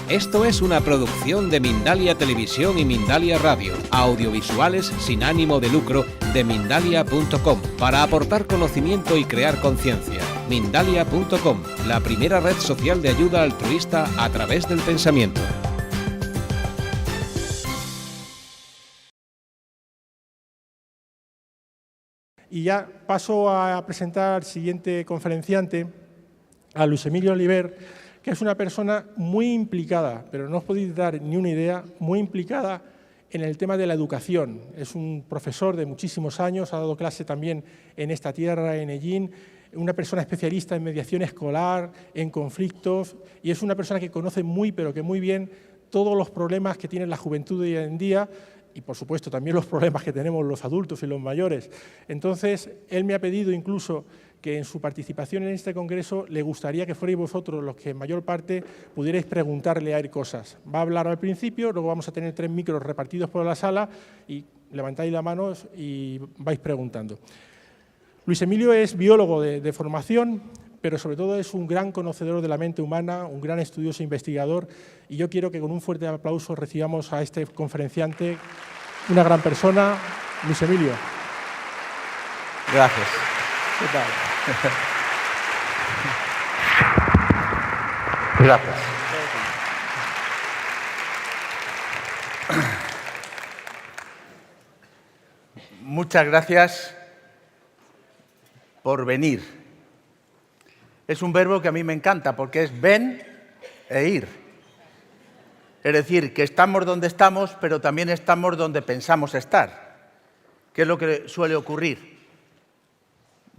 Esto es una producción de Mindalia Televisión y Mindalia Radio, audiovisuales sin ánimo de lucro de Mindalia.com, para aportar conocimiento y crear conciencia. Mindalia.com, la primera red social de ayuda altruista a través del pensamiento. Y ya paso a presentar al siguiente conferenciante, a Luis Emilio Oliver, que es una persona muy implicada, pero no os podéis dar ni una idea, muy implicada en el tema de la educación. Es un profesor de muchísimos años, ha dado clase también en esta tierra, en Ellín, una persona especialista en mediación escolar, en conflictos, y es una persona que conoce muy, pero que muy bien, todos los problemas que tiene la juventud de hoy en día, y por supuesto también los problemas que tenemos los adultos y los mayores. Entonces, él me ha pedido incluso que en su participación en este congreso le gustaría que fuerais vosotros los que en mayor parte pudierais preguntarle a él cosas. Va a hablar al principio, luego vamos a tener 3 micros repartidos por la sala y levantáis la mano y vais preguntando. Luis Emilio es biólogo de formación, pero sobre todo es un gran conocedor de la mente humana, un gran estudioso e investigador, y yo quiero que con un fuerte aplauso recibamos a este conferenciante, una gran persona, Luis Emilio. Gracias. ¿Qué tal? Gracias. Muchas gracias por venir. Es un verbo que a mí me encanta porque es ven e ir. Es decir, que estamos donde estamos, pero también estamos donde pensamos estar, que es lo que suele ocurrir.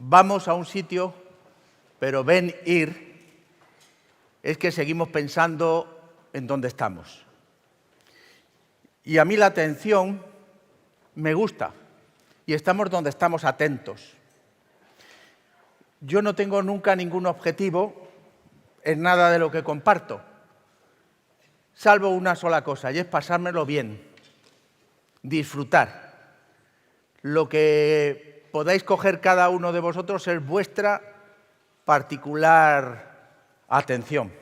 Vamos a un sitio, pero ven ir, es que seguimos pensando en dónde estamos. Y a mí la atención me gusta, y estamos donde estamos atentos. Yo no tengo nunca ningún objetivo en nada de lo que comparto, salvo una sola cosa, y es pasármelo bien, disfrutar. Lo que podáis coger cada uno de vosotros es vuestra particular atención.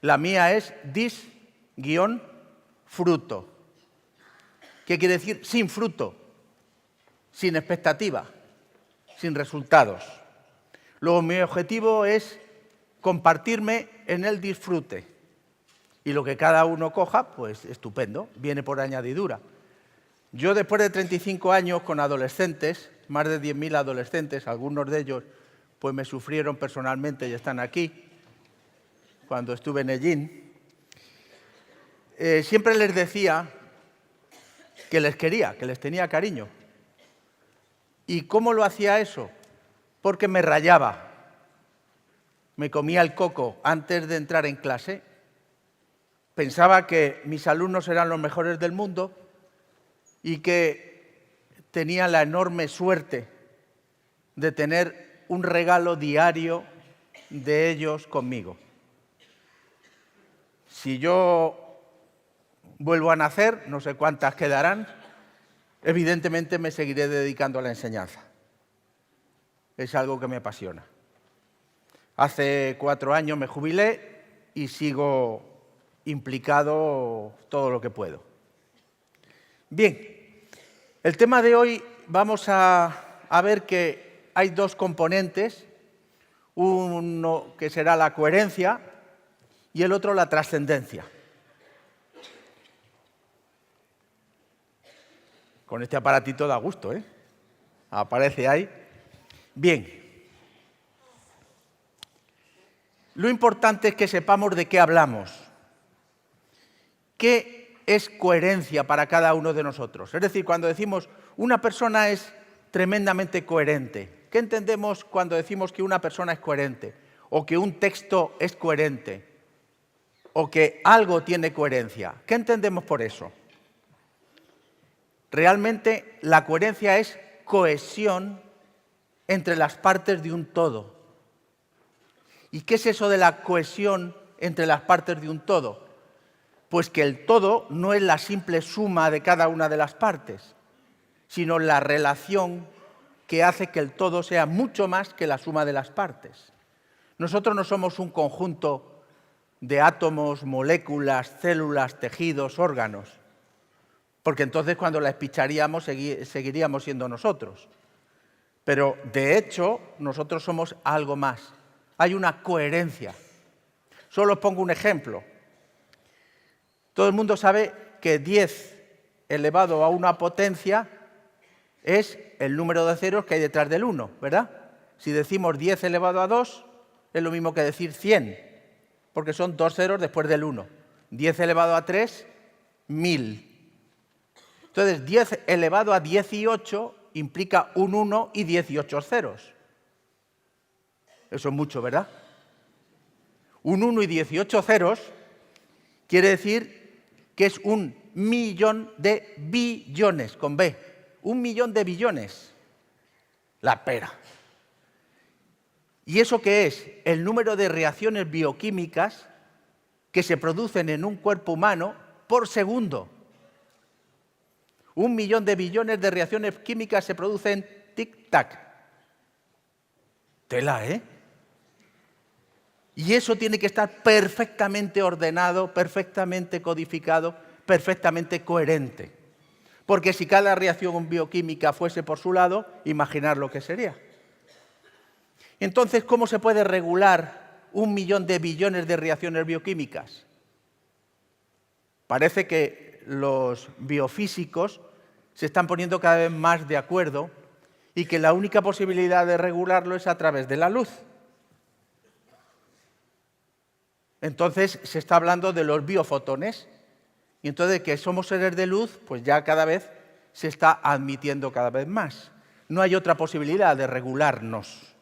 La mía es dis-fruto. ¿Qué quiere decir? Sin fruto, sin expectativa, sin resultados. Luego mi objetivo es compartirme en el disfrute. Y lo que cada uno coja, pues estupendo, viene por añadidura. Yo después de 35 años con adolescentes, más de 10.000 adolescentes, algunos de ellos pues me sufrieron personalmente y están aquí, cuando estuve en Ellín, siempre les decía que les quería, que les tenía cariño. ¿Y cómo lo hacía eso? Porque me rayaba, me comía el coco antes de entrar en clase, pensaba que mis alumnos eran los mejores del mundo y que tenía la enorme suerte de tener un regalo diario de ellos conmigo. Si yo vuelvo a nacer, no sé cuántas quedarán, evidentemente me seguiré dedicando a la enseñanza. Es algo que me apasiona. Hace 4 años me jubilé y sigo implicado todo lo que puedo. Bien, el tema de hoy vamos a ver que hay 2 componentes, uno que será la coherencia y el otro la trascendencia. Con este aparatito da gusto, ¿eh? Aparece ahí. Bien. Lo importante es que sepamos de qué hablamos. ¿Qué es coherencia para cada uno de nosotros? Es decir, cuando decimos una persona es tremendamente coherente, ¿qué entendemos cuando decimos que una persona es coherente? O que un texto es coherente, o que algo tiene coherencia. ¿Qué entendemos por eso? Realmente la coherencia es cohesión entre las partes de un todo. ¿Y qué es eso de la cohesión entre las partes de un todo? Pues que el todo no es la simple suma de cada una de las partes, sino la relación que hace que el todo sea mucho más que la suma de las partes. Nosotros no somos un conjunto de átomos, moléculas, células, tejidos, órganos. Porque entonces cuando la espicharíamos seguiríamos siendo nosotros. Pero de hecho nosotros somos algo más. Hay una coherencia. Solo os pongo un ejemplo. Todo el mundo sabe que 10 elevado a una potencia es el número de ceros que hay detrás del 1, ¿verdad? Si decimos 10 elevado a 2, es lo mismo que decir 100, porque son 2 ceros después del 1. 10 elevado a 3, 1000. Entonces, 10 elevado a 18 implica un 1 y 18 ceros. Eso es mucho, ¿verdad? Un 1 y 18 ceros quiere decir que es 1.000.000 de billones, con B. 1.000.000 de billones. La pera. ¿Y eso qué es? El número de reacciones bioquímicas que se producen en un cuerpo humano por segundo. 1.000.000 de billones de reacciones químicas se producen tic-tac. Tela, ¿eh? Y eso tiene que estar perfectamente ordenado, perfectamente codificado, perfectamente coherente. Porque si cada reacción bioquímica fuese por su lado, imaginar lo que sería. Entonces, ¿cómo se puede regular 1.000.000 de billones de reacciones bioquímicas? Parece que los biofísicos se están poniendo cada vez más de acuerdo y que la única posibilidad de regularlo es a través de la luz. Entonces se está hablando de los biofotones y entonces que somos seres de luz, pues ya cada vez se está admitiendo cada vez más. No hay otra posibilidad de regularnos,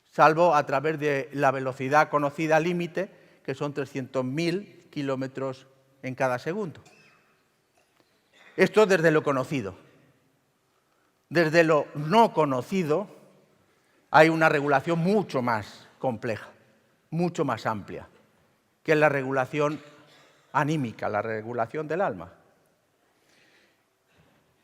salvo a través de la velocidad conocida límite, que son 300.000 kilómetros en cada segundo. Esto desde lo conocido. Desde lo no conocido hay una regulación mucho más compleja, mucho más amplia, que es la regulación anímica, la regulación del alma.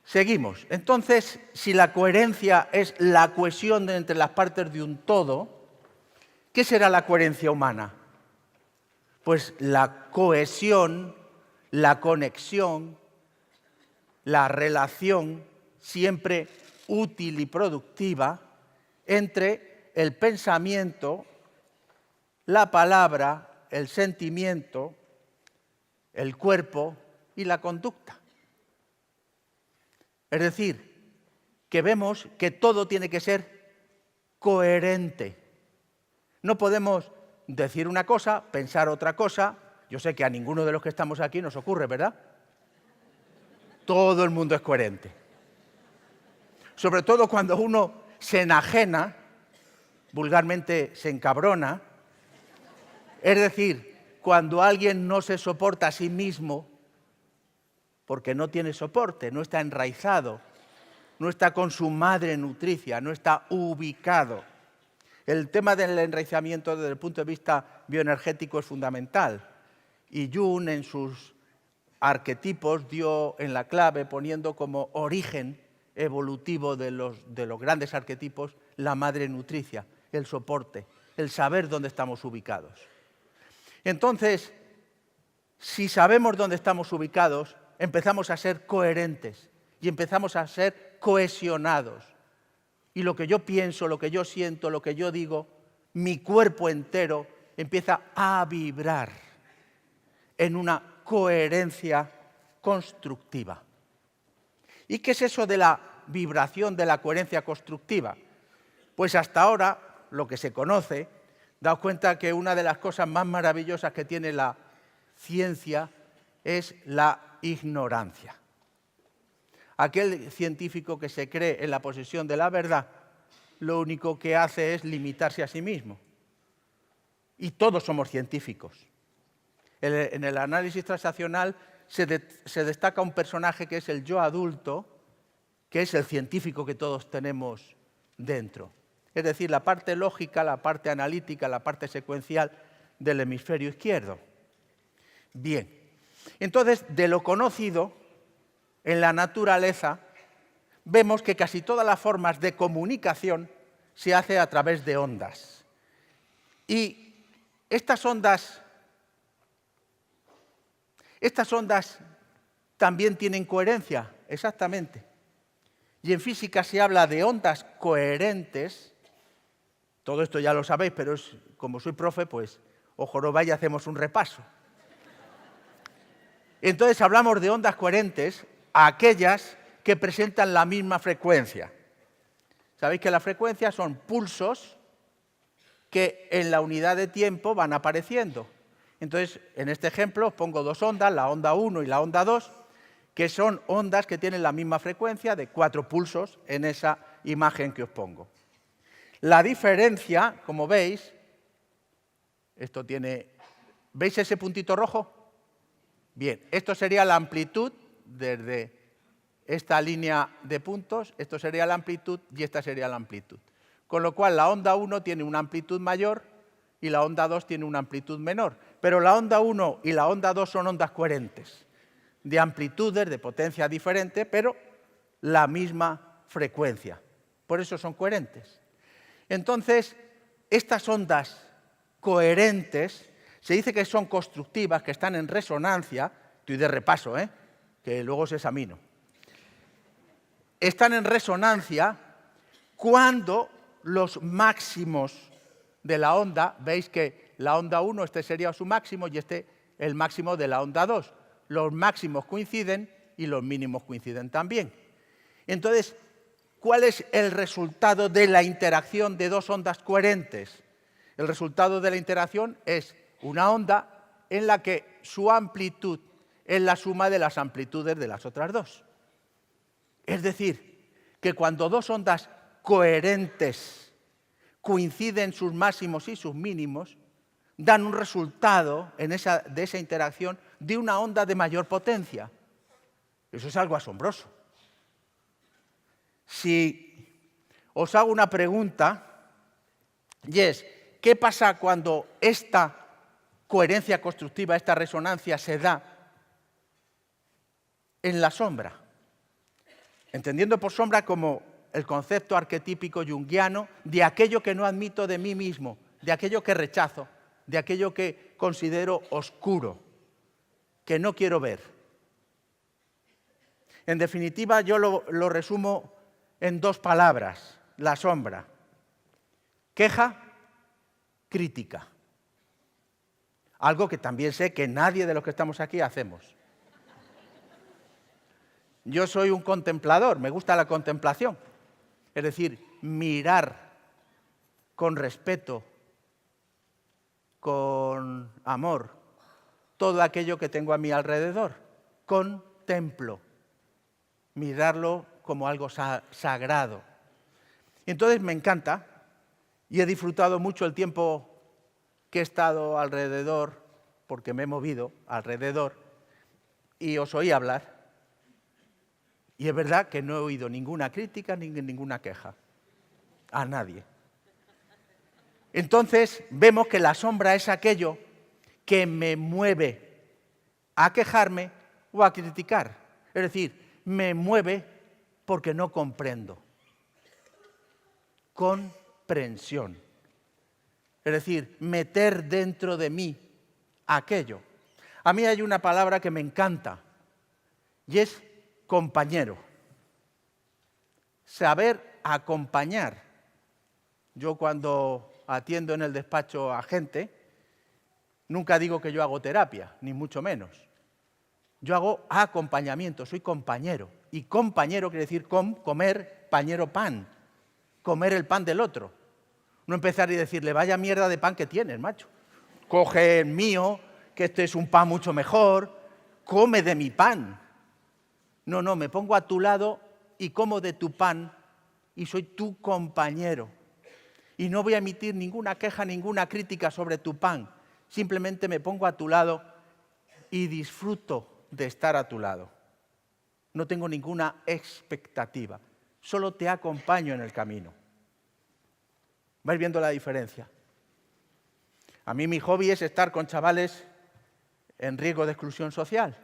Seguimos. Entonces, si la coherencia es la cohesión entre las partes de un todo, ¿qué será la coherencia humana? Pues la cohesión, la conexión, la relación siempre útil y productiva entre el pensamiento, la palabra, el sentimiento, el cuerpo y la conducta. Es decir, que vemos que todo tiene que ser coherente. No podemos decir una cosa, pensar otra cosa. Yo sé que a ninguno de los que estamos aquí nos ocurre, ¿verdad? Todo el mundo es coherente. Sobre todo cuando uno se enajena, vulgarmente se encabrona, es decir, cuando alguien no se soporta a sí mismo porque no tiene soporte, no está enraizado, no está con su madre nutricia, no está ubicado. El tema del enraizamiento desde el punto de vista bioenergético es fundamental y Jung en sus arquetipos dio en la clave poniendo como origen evolutivo de los grandes arquetipos la madre nutricia, el soporte, el saber dónde estamos ubicados. Entonces, si sabemos dónde estamos ubicados, empezamos a ser coherentes y empezamos a ser cohesionados. Y lo que yo pienso, lo que yo siento, lo que yo digo, mi cuerpo entero empieza a vibrar en una coherencia constructiva. ¿Y qué es eso de la vibración de la coherencia constructiva? Pues hasta ahora, lo que se conoce, daos cuenta que una de las cosas más maravillosas que tiene la ciencia es la ignorancia. Aquel científico que se cree en la posesión de la verdad, lo único que hace es limitarse a sí mismo. Y todos somos científicos. En el análisis transaccional se destaca un personaje que es el yo adulto, que es el científico que todos tenemos dentro. Es decir, la parte lógica, la parte analítica, la parte secuencial del hemisferio izquierdo. Bien, entonces, de lo conocido, en la naturaleza, vemos que casi todas las formas de comunicación se hace a través de ondas. Y estas ondas ¿Estas ondas también tienen coherencia? Exactamente. Y en física se habla de ondas coherentes. Todo esto ya lo sabéis, pero como soy profe, pues os jorobáis y hacemos un repaso. Entonces hablamos de ondas coherentes, aquellas que presentan la misma frecuencia. Sabéis que las frecuencias son pulsos que en la unidad de tiempo van apareciendo. Entonces, en este ejemplo os pongo dos ondas, la onda 1 y la onda 2, que son ondas que tienen la misma frecuencia de 4 pulsos en esa imagen que os pongo. La diferencia, como veis, ¿veis ese puntito rojo? Bien, esto sería la amplitud desde esta línea de puntos, esto sería la amplitud y esta sería la amplitud. Con lo cual la onda 1 tiene una amplitud mayor y la onda 2 tiene una amplitud menor. Pero la onda 1 y la onda 2 son ondas coherentes, de amplitudes, de potencia diferente, pero la misma frecuencia. Por eso son coherentes. Entonces, estas ondas coherentes se dice que son constructivas, que están en resonancia, estoy de repaso, que luego os examino. Están en resonancia cuando los máximos de la onda, veis que la onda 1, este sería su máximo y este el máximo de la onda 2. Los máximos coinciden y los mínimos coinciden también. Entonces, ¿cuál es el resultado de la interacción de dos ondas coherentes? El resultado de la interacción es una onda en la que su amplitud es la suma de las amplitudes de las otras dos. Es decir, que cuando dos ondas coherentes coinciden sus máximos y sus mínimos, dan un resultado de esa interacción de una onda de mayor potencia. Eso es algo asombroso. Si os hago una pregunta, y es, ¿qué pasa cuando esta coherencia constructiva, esta resonancia se da en la sombra? Entendiendo por sombra como el concepto arquetípico junguiano de aquello que no admito de mí mismo, de aquello que rechazo, de aquello que considero oscuro, que no quiero ver. En definitiva, yo lo resumo en dos palabras, la sombra. Queja, crítica. Algo que también sé que nadie de los que estamos aquí hacemos. Yo soy un contemplador, me gusta la contemplación. Es decir, mirar con respeto, con amor, todo aquello que tengo a mi alrededor. Contemplo. Mirarlo como algo sagrado. Y entonces me encanta y he disfrutado mucho el tiempo que he estado alrededor, porque me he movido alrededor y os oí hablar. Y es verdad que no he oído ninguna crítica ni ninguna queja a nadie. Entonces vemos que la sombra es aquello que me mueve a quejarme o a criticar. Es decir, me mueve porque no comprendo. Comprensión. Es decir, meter dentro de mí aquello. A mí hay una palabra que me encanta y es compañero. Saber acompañar. Yo cuando atiendo en el despacho a gente, nunca digo que yo hago terapia, ni mucho menos. Yo hago acompañamiento, soy compañero. Y compañero quiere decir comer, pañero, pan. Comer el pan del otro. No empezar y decirle, vaya mierda de pan que tienes, macho. Coge el mío, que este es un pan mucho mejor, come de mi pan. No, me pongo a tu lado y como de tu pan y soy tu compañero. Y no voy a emitir ninguna queja, ninguna crítica sobre tu pan. Simplemente me pongo a tu lado y disfruto de estar a tu lado. No tengo ninguna expectativa. Solo te acompaño en el camino. ¿Vais viendo la diferencia? A mí mi hobby es estar con chavales en riesgo de exclusión social.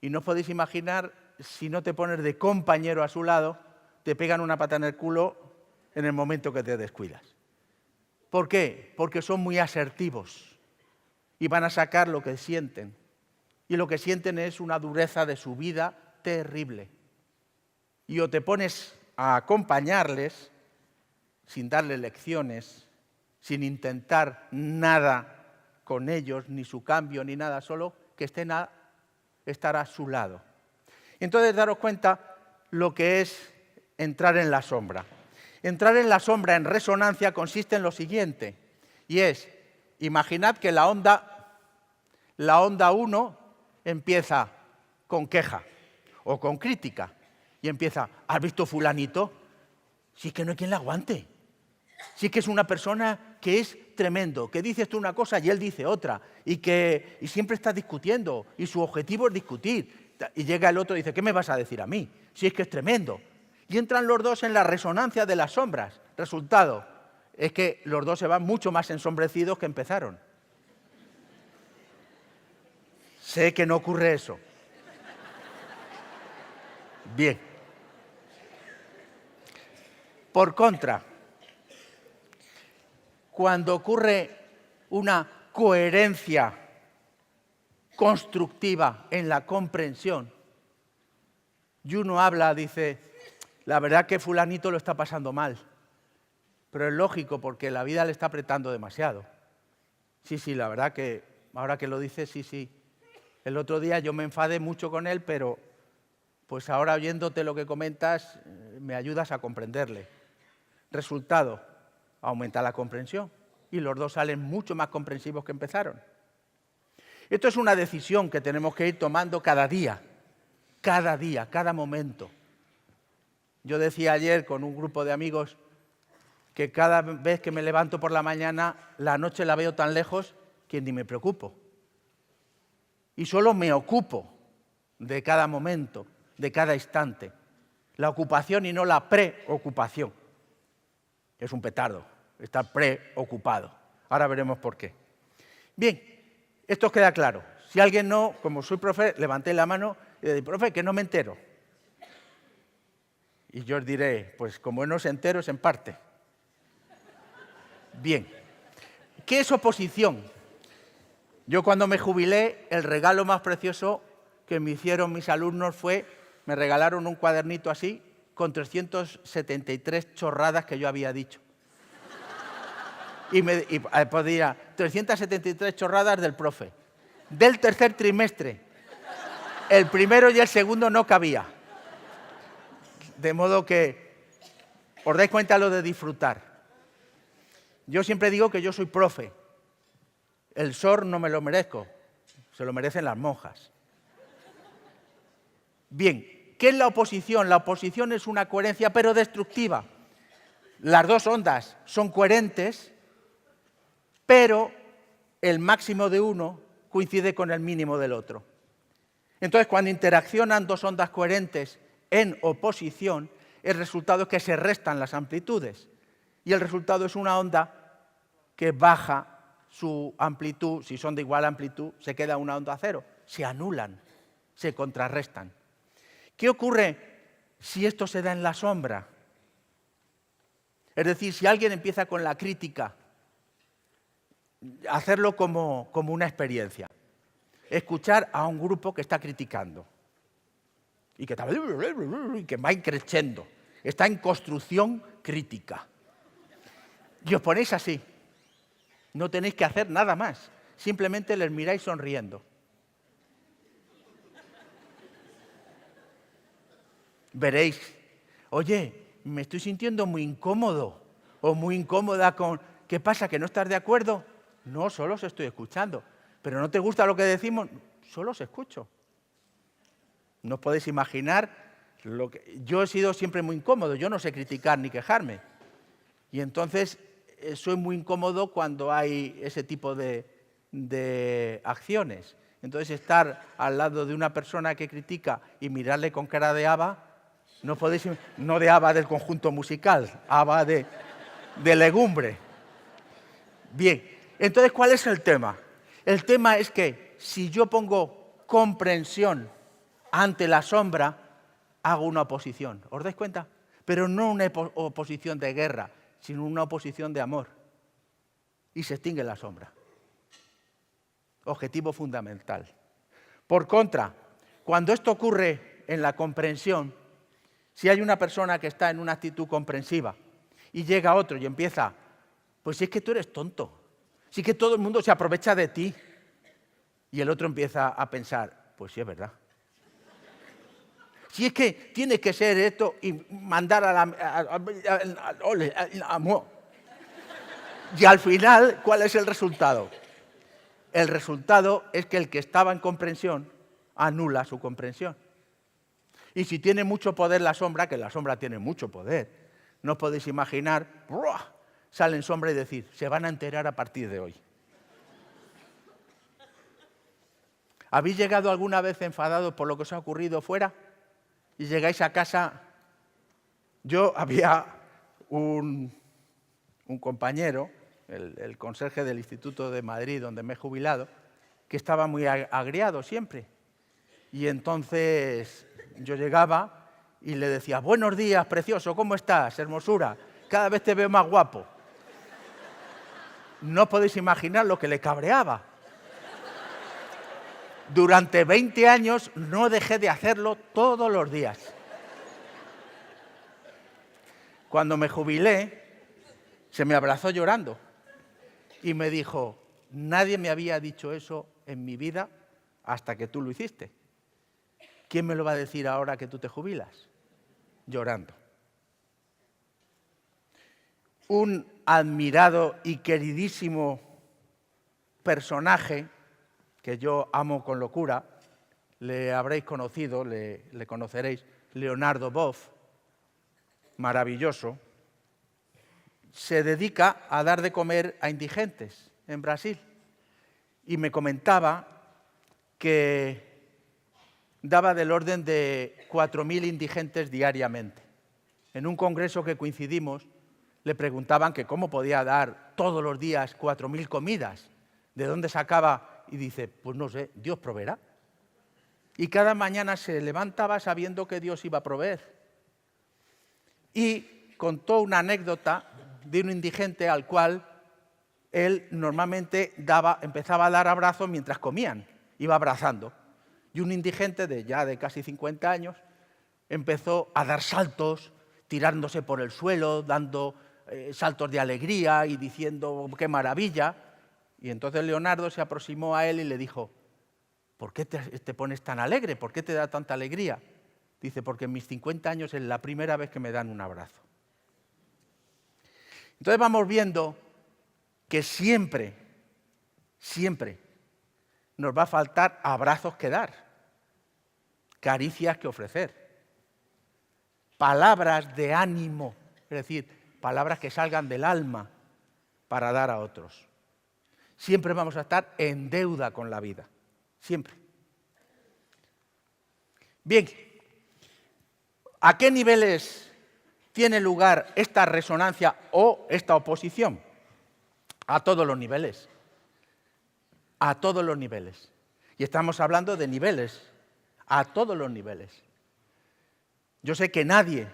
Y no os podéis imaginar, si no te pones de compañero a su lado, te pegan una pata en el culo en el momento que te descuidas. ¿Por qué? Porque son muy asertivos y van a sacar lo que sienten. y lo que sienten es una dureza de su vida terrible. Y o te pones a acompañarles sin darles lecciones, sin intentar nada con ellos, ni su cambio, ni nada, solo que estar a su lado. Entonces, daros cuenta lo que es entrar en la sombra. Entrar en la sombra en resonancia consiste en lo siguiente, y es, imaginad que la onda 1 empieza con queja o con crítica, y empieza, ¿has visto fulanito? Si es que no hay quien la aguante. Si es que es una persona que es tremendo, que dices tú una cosa y él dice otra, y siempre está discutiendo, y su objetivo es discutir. Y llega el otro y dice, ¿qué me vas a decir a mí? Si es que es tremendo. Y entran los dos en la resonancia de las sombras. Resultado es que los dos se van mucho más ensombrecidos que empezaron. Sé que no ocurre eso. Bien. Por contra, cuando ocurre una coherencia constructiva en la comprensión, y uno habla, dice, la verdad que fulanito lo está pasando mal, pero es lógico porque la vida le está apretando demasiado. Sí, la verdad que ahora que lo dices, sí. El otro día yo me enfadé mucho con él, pero pues ahora oyéndote lo que comentas, me ayudas a comprenderle. Resultado, aumenta la comprensión y los dos salen mucho más comprensivos que empezaron. Esto es una decisión que tenemos que ir tomando cada día, cada momento. Yo decía ayer con un grupo de amigos que cada vez que me levanto por la mañana, la noche la veo tan lejos que ni me preocupo. Y solo me ocupo de cada momento, de cada instante. La ocupación y no la preocupación. Es un petardo, estar preocupado. Ahora veremos por qué. Bien, esto queda claro. Si alguien no, como soy profe, levanté la mano y le dije, profe, que no me entero. Y yo os diré, pues como no se entero es en parte. Bien, ¿qué es oposición? Yo cuando me jubilé, el regalo más precioso que me hicieron mis alumnos fue, me regalaron un cuadernito así, con 373 chorradas que yo había dicho. Y podía, 373 chorradas del profe. Del tercer trimestre. El primero y el segundo no cabía. De modo que os dais cuenta lo de disfrutar. Yo siempre digo que yo soy profe. El SOR no me lo merezco, se lo merecen las monjas. Bien, ¿qué es la oposición? La oposición es una coherencia pero destructiva. Las dos ondas son coherentes, pero el máximo de uno coincide con el mínimo del otro. Entonces, cuando interaccionan dos ondas coherentes en oposición, el resultado es que se restan las amplitudes. Y el resultado es una onda que baja su amplitud, si son de igual amplitud, se queda una onda cero. Se anulan, se contrarrestan. ¿Qué ocurre si esto se da en la sombra? Es decir, si alguien empieza con la crítica, hacerlo como una experiencia. Escuchar a un grupo que está criticando y que va increciendo, está en construcción crítica. Y os ponéis así. No tenéis que hacer nada más. Simplemente les miráis sonriendo. Veréis, oye, me estoy sintiendo muy incómodo o muy incómoda con... ¿Qué pasa, que no estás de acuerdo? No, solo os estoy escuchando. ¿Pero no te gusta lo que decimos? Solo os escucho. No os podéis imaginar lo que... Yo he sido siempre muy incómodo, yo no sé criticar ni quejarme. Y entonces soy muy incómodo cuando hay ese tipo de acciones. Entonces estar al lado de una persona que critica y mirarle con cara de haba, no podéis, no de haba del conjunto musical, haba de legumbre. Bien, entonces ¿cuál es el tema? El tema es que si yo pongo comprensión ante la sombra, hago una oposición. ¿Os dais cuenta? Pero no una oposición de guerra, sino una oposición de amor. Y se extingue la sombra. Objetivo fundamental. Por contra, cuando esto ocurre en la comprensión, si hay una persona que está en una actitud comprensiva y llega otro y empieza, pues si es que tú eres tonto, si es que todo el mundo se aprovecha de ti, y el otro empieza a pensar, pues sí es verdad. Si es que tiene que ser esto y mandar a la... Y al final, ¿cuál es el resultado? El resultado es que el que estaba en comprensión anula su comprensión. Y si tiene mucho poder la sombra, que la sombra tiene mucho poder, no os podéis imaginar, ¡buah!, sale en sombra y decir, se van a enterar a partir de hoy. ¿Habéis llegado alguna vez enfadados por lo que os ha ocurrido fuera? Y llegáis a casa. Yo había un compañero, el conserje del Instituto de Madrid, donde me he jubilado, que estaba muy agriado siempre. Y entonces yo llegaba y le decía, buenos días, precioso, ¿cómo estás, hermosura? Cada vez te veo más guapo. No podéis imaginar lo que le cabreaba. Durante 20 años no dejé de hacerlo todos los días. Cuando me jubilé, se me abrazó llorando y me dijo, nadie me había dicho eso en mi vida hasta que tú lo hiciste. ¿Quién me lo va a decir ahora que tú te jubilas? Llorando. Un admirado y queridísimo personaje que yo amo con locura, le habréis conocido, le conoceréis, Leonardo Boff, maravilloso, se dedica a dar de comer a indigentes en Brasil. Y me comentaba que daba del orden de 4.000 indigentes diariamente. En un congreso que coincidimos, le preguntaban que cómo podía dar todos los días 4.000 comidas, de dónde sacaba. Y dice, pues no sé, Dios proveerá. Y cada mañana se levantaba sabiendo que Dios iba a proveer. Y contó una anécdota de un indigente al cual él normalmente empezaba a dar abrazos mientras comían, iba abrazando. Y un indigente ya de casi 50 años empezó a dar saltos, tirándose por el suelo, dando saltos de alegría y diciendo qué maravilla. Y entonces Leonardo se aproximó a él y le dijo, ¿por qué te pones tan alegre? ¿Por qué te da tanta alegría? Dice, porque en mis 50 años es la primera vez que me dan un abrazo. Entonces vamos viendo que siempre, siempre nos va a faltar abrazos que dar, caricias que ofrecer, palabras de ánimo, es decir, palabras que salgan del alma para dar a otros. Siempre vamos a estar en deuda con la vida, siempre. Bien, ¿a qué niveles tiene lugar esta resonancia o esta oposición? A todos los niveles, a todos los niveles. Y estamos hablando de niveles, a todos los niveles. Yo sé que nadie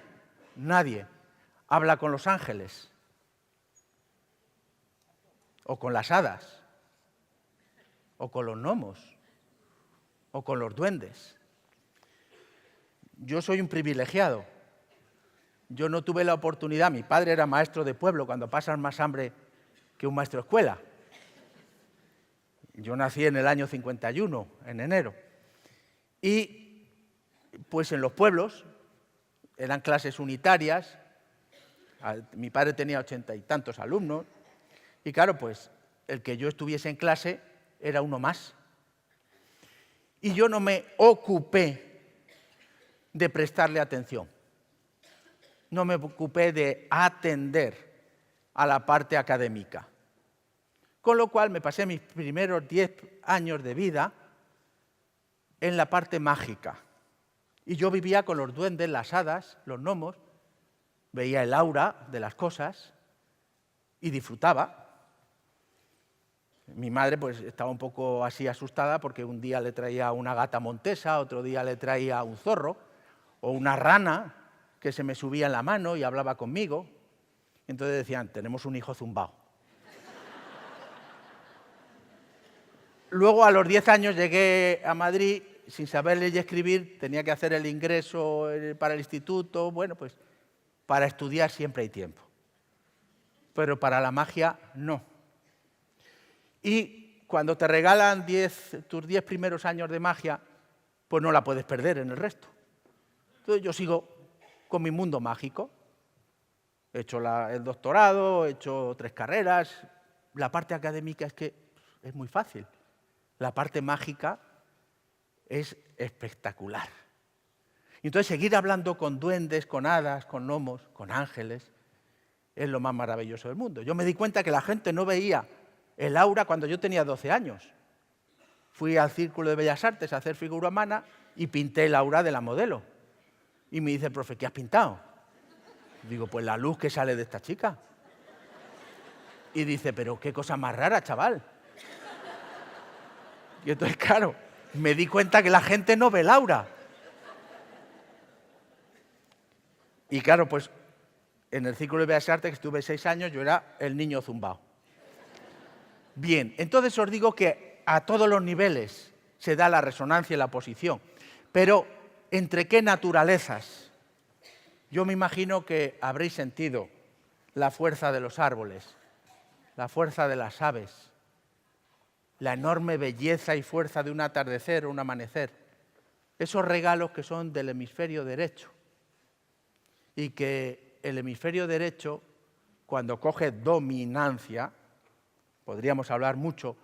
habla con los ángeles, o con las hadas, o con los gnomos, o con los duendes. Yo soy un privilegiado. Yo no tuve la oportunidad, mi padre era maestro de pueblo, cuando pasan más hambre que un maestro de escuela. Yo nací en el año 51, en enero. Y pues en los pueblos eran clases unitarias, mi padre tenía 80 y tantos alumnos, y claro, pues el que yo estuviese en clase era uno más. Y yo no me ocupé de prestarle atención. No me ocupé de atender a la parte académica. Con lo cual me pasé mis primeros 10 años de vida en la parte mágica. Y yo vivía con los duendes, las hadas, los gnomos, veía el aura de las cosas y disfrutaba. Mi madre pues estaba un poco así asustada porque un día le traía una gata montesa, otro día le traía un zorro o una rana que se me subía en la mano y hablaba conmigo. Entonces decían, tenemos un hijo zumbao. Luego, a los 10 años, llegué a Madrid sin saber leer y escribir, tenía que hacer el ingreso para el instituto. Bueno, pues para estudiar siempre hay tiempo, pero para la magia no. Y cuando te regalan tus 10 primeros años de magia, pues no la puedes perder en el resto. Entonces yo sigo con mi mundo mágico. He hecho el doctorado, he hecho 3 carreras. La parte académica es que es muy fácil. La parte mágica es espectacular. Y entonces seguir hablando con duendes, con hadas, con gnomos, con ángeles, es lo más maravilloso del mundo. Yo me di cuenta que la gente no veía el aura cuando yo tenía 12 años. Fui al Círculo de Bellas Artes a hacer figura humana y pinté el aura de la modelo. Y me dice el profe, ¿qué has pintado? Digo, pues la luz que sale de esta chica. Y dice, pero qué cosa más rara, chaval. Y entonces, claro, me di cuenta que la gente no ve el aura. Y claro, pues en el Círculo de Bellas Artes, que estuve 6 años, yo era el niño zumbao. Bien, entonces os digo que a todos los niveles se da la resonancia y la posición. Pero, ¿entre qué naturalezas? Yo me imagino que habréis sentido la fuerza de los árboles, la fuerza de las aves, la enorme belleza y fuerza de un atardecer o un amanecer. Esos regalos que son del hemisferio derecho. Y que el hemisferio derecho, cuando coge dominancia, podríamos hablar mucho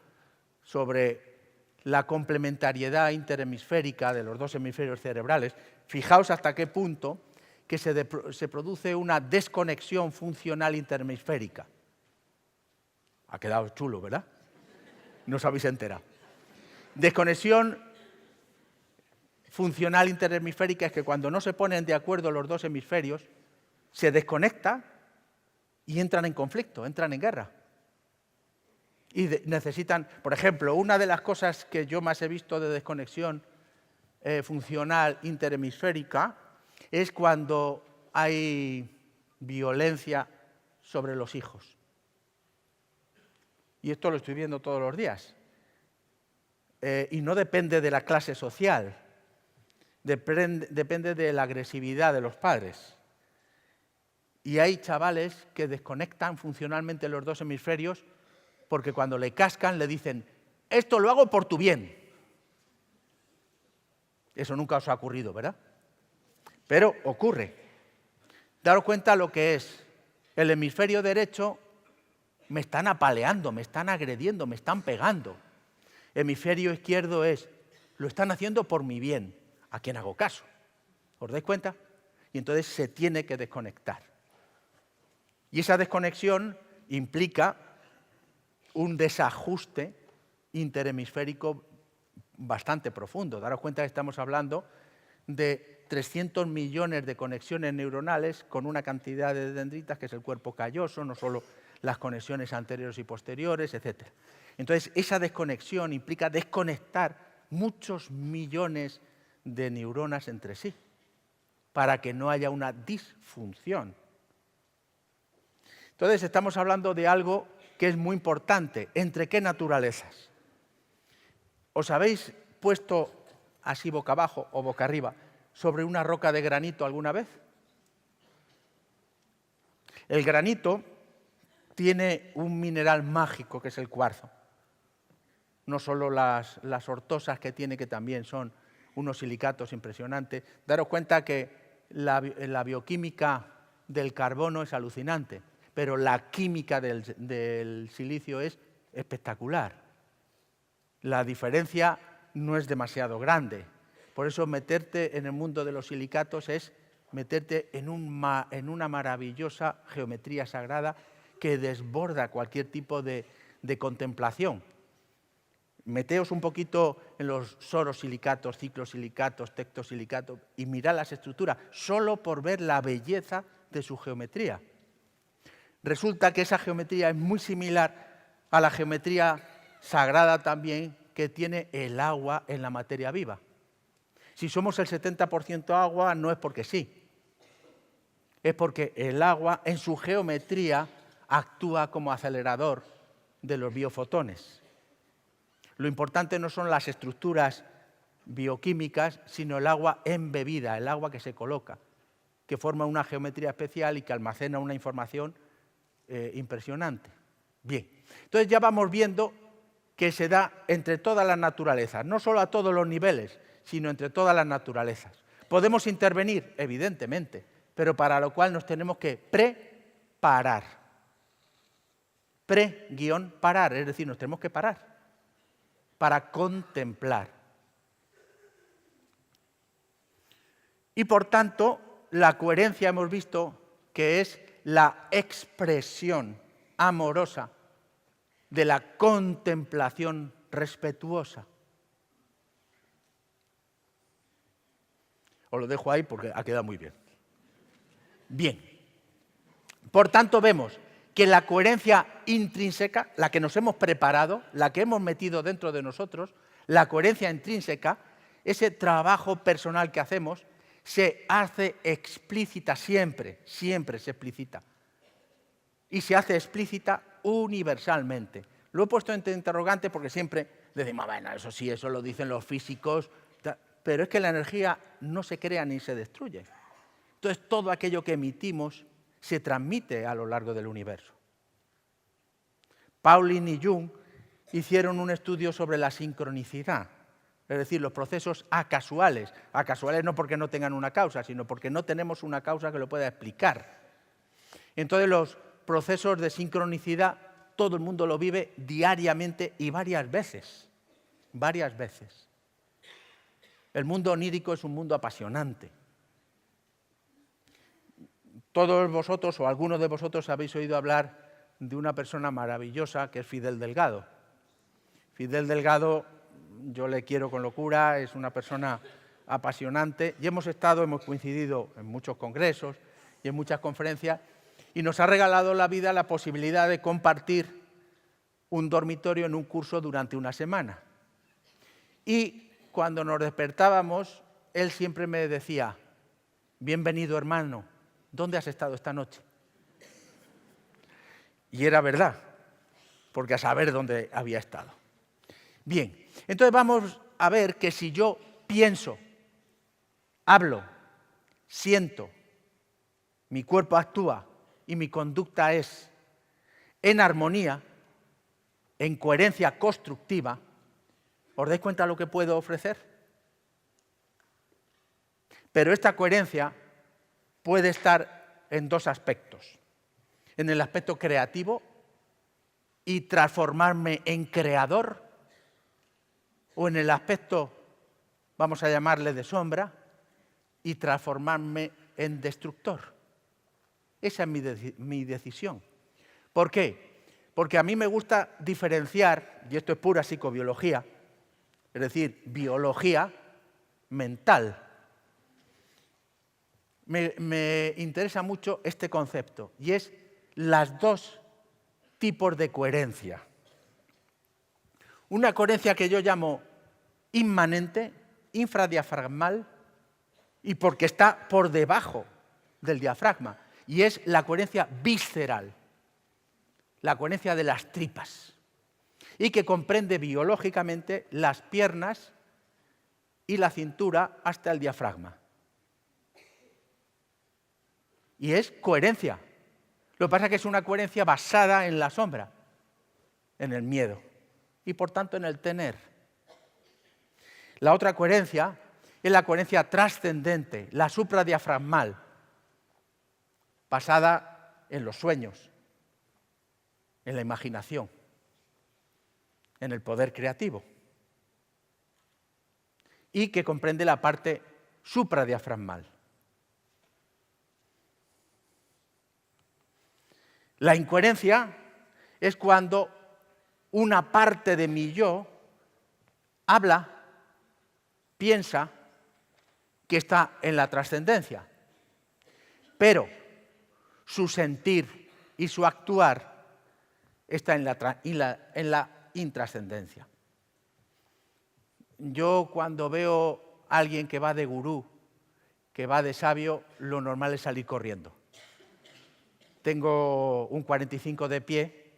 sobre la complementariedad interhemisférica de los 2 hemisferios cerebrales. Fijaos hasta qué punto que se produce una desconexión funcional interhemisférica. Ha quedado chulo, ¿verdad? No os habéis enterado. Desconexión funcional interhemisférica es que cuando no se ponen de acuerdo los 2 hemisferios, se desconecta y entran en conflicto, entran en guerra. Y necesitan, por ejemplo, una de las cosas que yo más he visto de desconexión funcional interhemisférica es cuando hay violencia sobre los hijos. Y esto lo estoy viendo todos los días. Y no depende de la clase social, depende de la agresividad de los padres. Y hay chavales que desconectan funcionalmente los 2 hemisferios porque cuando le cascan le dicen, esto lo hago por tu bien. Eso nunca os ha ocurrido, ¿verdad? Pero ocurre. Daros cuenta lo que es. El hemisferio derecho, me están apaleando, me están agrediendo, me están pegando. El hemisferio izquierdo es, lo están haciendo por mi bien. ¿A quién hago caso? ¿Os dais cuenta? Y entonces se tiene que desconectar. Y esa desconexión implica un desajuste interhemisférico bastante profundo. Daros cuenta que estamos hablando de 300 millones de conexiones neuronales con una cantidad de dendritas que es el cuerpo calloso, no solo las conexiones anteriores y posteriores, etc. Entonces, esa desconexión implica desconectar muchos millones de neuronas entre sí para que no haya una disfunción. Entonces, estamos hablando de algo que es muy importante. ¿Entre qué naturalezas? ¿Os habéis puesto así boca abajo o boca arriba sobre una roca de granito alguna vez? El granito tiene un mineral mágico que es el cuarzo. No solo las ortosas que tiene, que también son unos silicatos impresionantes. Daros cuenta que la bioquímica del carbono es alucinante, pero la química del silicio es espectacular. La diferencia no es demasiado grande. Por eso meterte en el mundo de los silicatos es meterte en una maravillosa geometría sagrada que desborda cualquier tipo de contemplación. Meteos un poquito en los sorosilicatos, ciclosilicatos, tectosilicatos y mirad las estructuras, solo por ver la belleza de su geometría. Resulta que esa geometría es muy similar a la geometría sagrada también que tiene el agua en la materia viva. Si somos el 70% agua, no es porque sí. Es porque el agua, en su geometría, actúa como acelerador de los biofotones. Lo importante no son las estructuras bioquímicas, sino el agua embebida, el agua que se coloca, que forma una geometría especial y que almacena una información impresionante. Bien, entonces ya vamos viendo que se da entre todas las naturalezas, no solo a todos los niveles, sino entre todas las naturalezas. ¿Podemos intervenir? Evidentemente, pero para lo cual nos tenemos que preparar. Pre-parar, es decir, nos tenemos que parar para contemplar. Y por tanto, la coherencia hemos visto que es la expresión amorosa de la contemplación respetuosa. Os lo dejo ahí porque ha quedado muy bien. Bien. Por tanto, vemos que la coherencia intrínseca, la que nos hemos preparado, la que hemos metido dentro de nosotros, la coherencia intrínseca, ese trabajo personal que hacemos, se hace explícita siempre, siempre se explicita. Y se hace explícita universalmente. Lo he puesto entre interrogante porque siempre decimos, bueno, eso sí, eso lo dicen los físicos, pero es que la energía no se crea ni se destruye. Entonces, todo aquello que emitimos se transmite a lo largo del universo. Pauling y Jung hicieron un estudio sobre la sincronicidad, es decir, los procesos acasuales. Acasuales no porque no tengan una causa, sino porque no tenemos una causa que lo pueda explicar. Entonces, los procesos de sincronicidad, todo el mundo lo vive diariamente y varias veces. Varias veces. El mundo onírico es un mundo apasionante. Todos vosotros o algunos de vosotros habéis oído hablar de una persona maravillosa que es Fidel Delgado. Fidel Delgado, yo le quiero con locura, es una persona apasionante y hemos coincidido en muchos congresos y en muchas conferencias y nos ha regalado la vida la posibilidad de compartir un dormitorio en un curso durante una semana. Y cuando nos despertábamos, él siempre me decía, bienvenido hermano, ¿dónde has estado esta noche? Y era verdad, porque a saber dónde había estado. Bien, entonces vamos a ver que si yo pienso, hablo, siento, mi cuerpo actúa y mi conducta es en armonía, en coherencia constructiva, ¿os dais cuenta de lo que puedo ofrecer? Pero esta coherencia puede estar en dos aspectos. En el aspecto creativo y transformarme en creador, o en el aspecto, vamos a llamarle de sombra, y transformarme en destructor. Esa es mi decisión. ¿Por qué? Porque a mí me gusta diferenciar, y esto es pura psicobiología, es decir, biología mental. Me interesa mucho este concepto, y es las dos tipos de coherencia. Una coherencia que yo llamo inmanente, infradiafragmal, y porque está por debajo del diafragma, y es la coherencia visceral, la coherencia de las tripas, y que comprende biológicamente las piernas y la cintura hasta el diafragma. Y es coherencia. Lo que pasa es que es una coherencia basada en la sombra, en el miedo y por tanto en el tener. La otra coherencia es la coherencia trascendente, la supradiafragmal, basada en los sueños, en la imaginación, en el poder creativo y que comprende la parte supradiafragmal. La incoherencia es cuando una parte de mi yo habla, piensa que está en la trascendencia, pero su sentir y su actuar está en la intrascendencia. Yo cuando veo a alguien que va de gurú, que va de sabio, lo normal es salir corriendo. Tengo un 45 de pie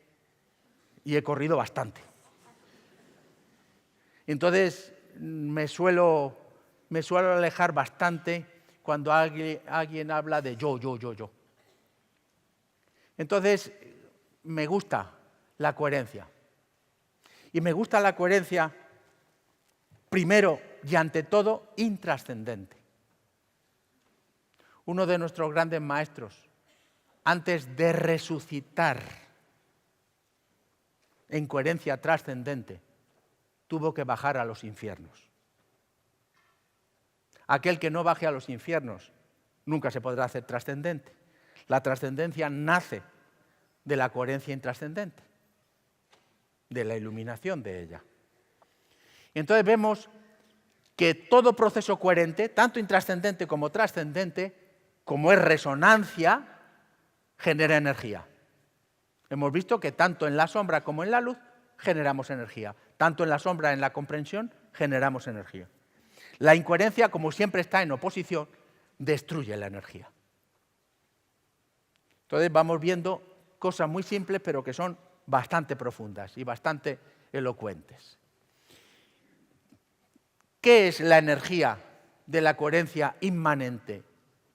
y he corrido bastante. Entonces me suelo alejar bastante cuando alguien habla de yo. Entonces me gusta la coherencia. Y me gusta la coherencia, primero y ante todo, intrascendente. Uno de nuestros grandes maestros, antes de resucitar en coherencia trascendente, tuvo que bajar a los infiernos. Aquel que no baje a los infiernos nunca se podrá hacer trascendente. La trascendencia nace de la coherencia intrascendente, de la iluminación de ella. Entonces vemos que todo proceso coherente, tanto intrascendente como trascendente, como es resonancia, genera energía. Hemos visto que tanto en la sombra como en la luz generamos energía. Tanto en la sombra, en la comprensión, generamos energía. La incoherencia, como siempre está en oposición, destruye la energía. Entonces vamos viendo cosas muy simples, pero que son bastante profundas y bastante elocuentes. ¿Qué es la energía de la coherencia inmanente,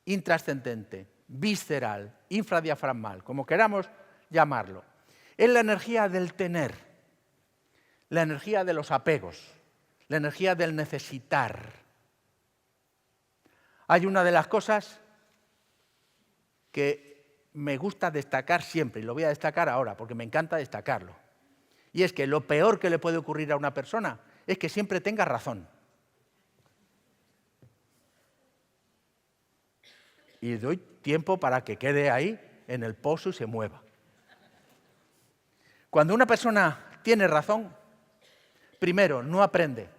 intrascendente, visceral, infradiafragmal, como queramos llamarlo? Es la energía del tener, la energía de los apegos, la energía del necesitar. Hay una de las cosas que me gusta destacar siempre, y lo voy a destacar ahora porque me encanta destacarlo, y es que lo peor que le puede ocurrir a una persona es que siempre tenga razón. Y doy tiempo para que quede ahí en el pozo y se mueva. Cuando una persona tiene razón, primero, no aprende,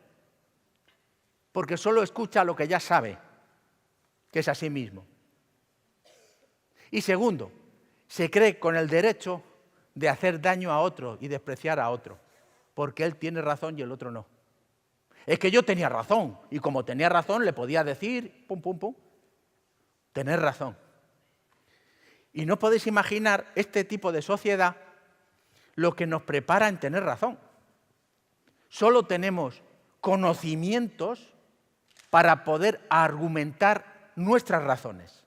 porque solo escucha lo que ya sabe, que es a sí mismo. Y segundo, se cree con el derecho de hacer daño a otro y despreciar a otro, porque él tiene razón y el otro no. Es que yo tenía razón, y como tenía razón le podía decir, pum, pum, pum, tener razón. Y no podéis imaginar este tipo de sociedad lo que nos prepara en tener razón. Solo tenemos conocimientos para poder argumentar nuestras razones.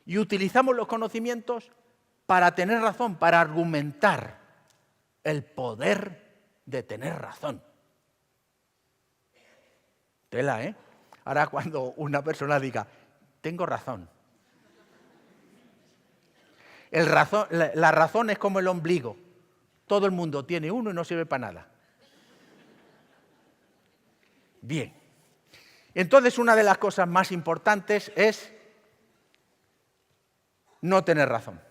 Y utilizamos los conocimientos para tener razón, para argumentar el poder de tener razón. Tela, ¿eh? Ahora cuando una persona diga, tengo razón. La razón es como el ombligo. Todo el mundo tiene uno y no sirve para nada. Bien. Entonces, una de las cosas más importantes es no tener razón.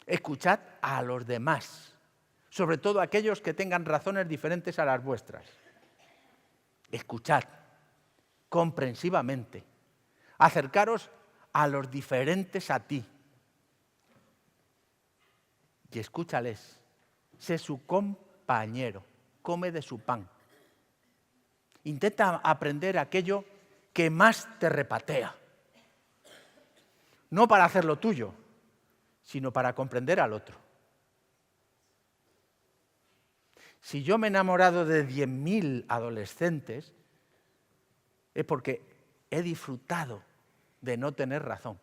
Escuchad a los demás, sobre todo aquellos que tengan razones diferentes a las vuestras. Escuchad comprensivamente. Acercaros a los diferentes a ti. Y escúchales. Sé su compañero. Come de su pan. Intenta aprender aquello que más te repatea. No para hacerlo tuyo, sino para comprender al otro. Si yo me he enamorado de 10.000 adolescentes, es porque he disfrutado de no tener razón.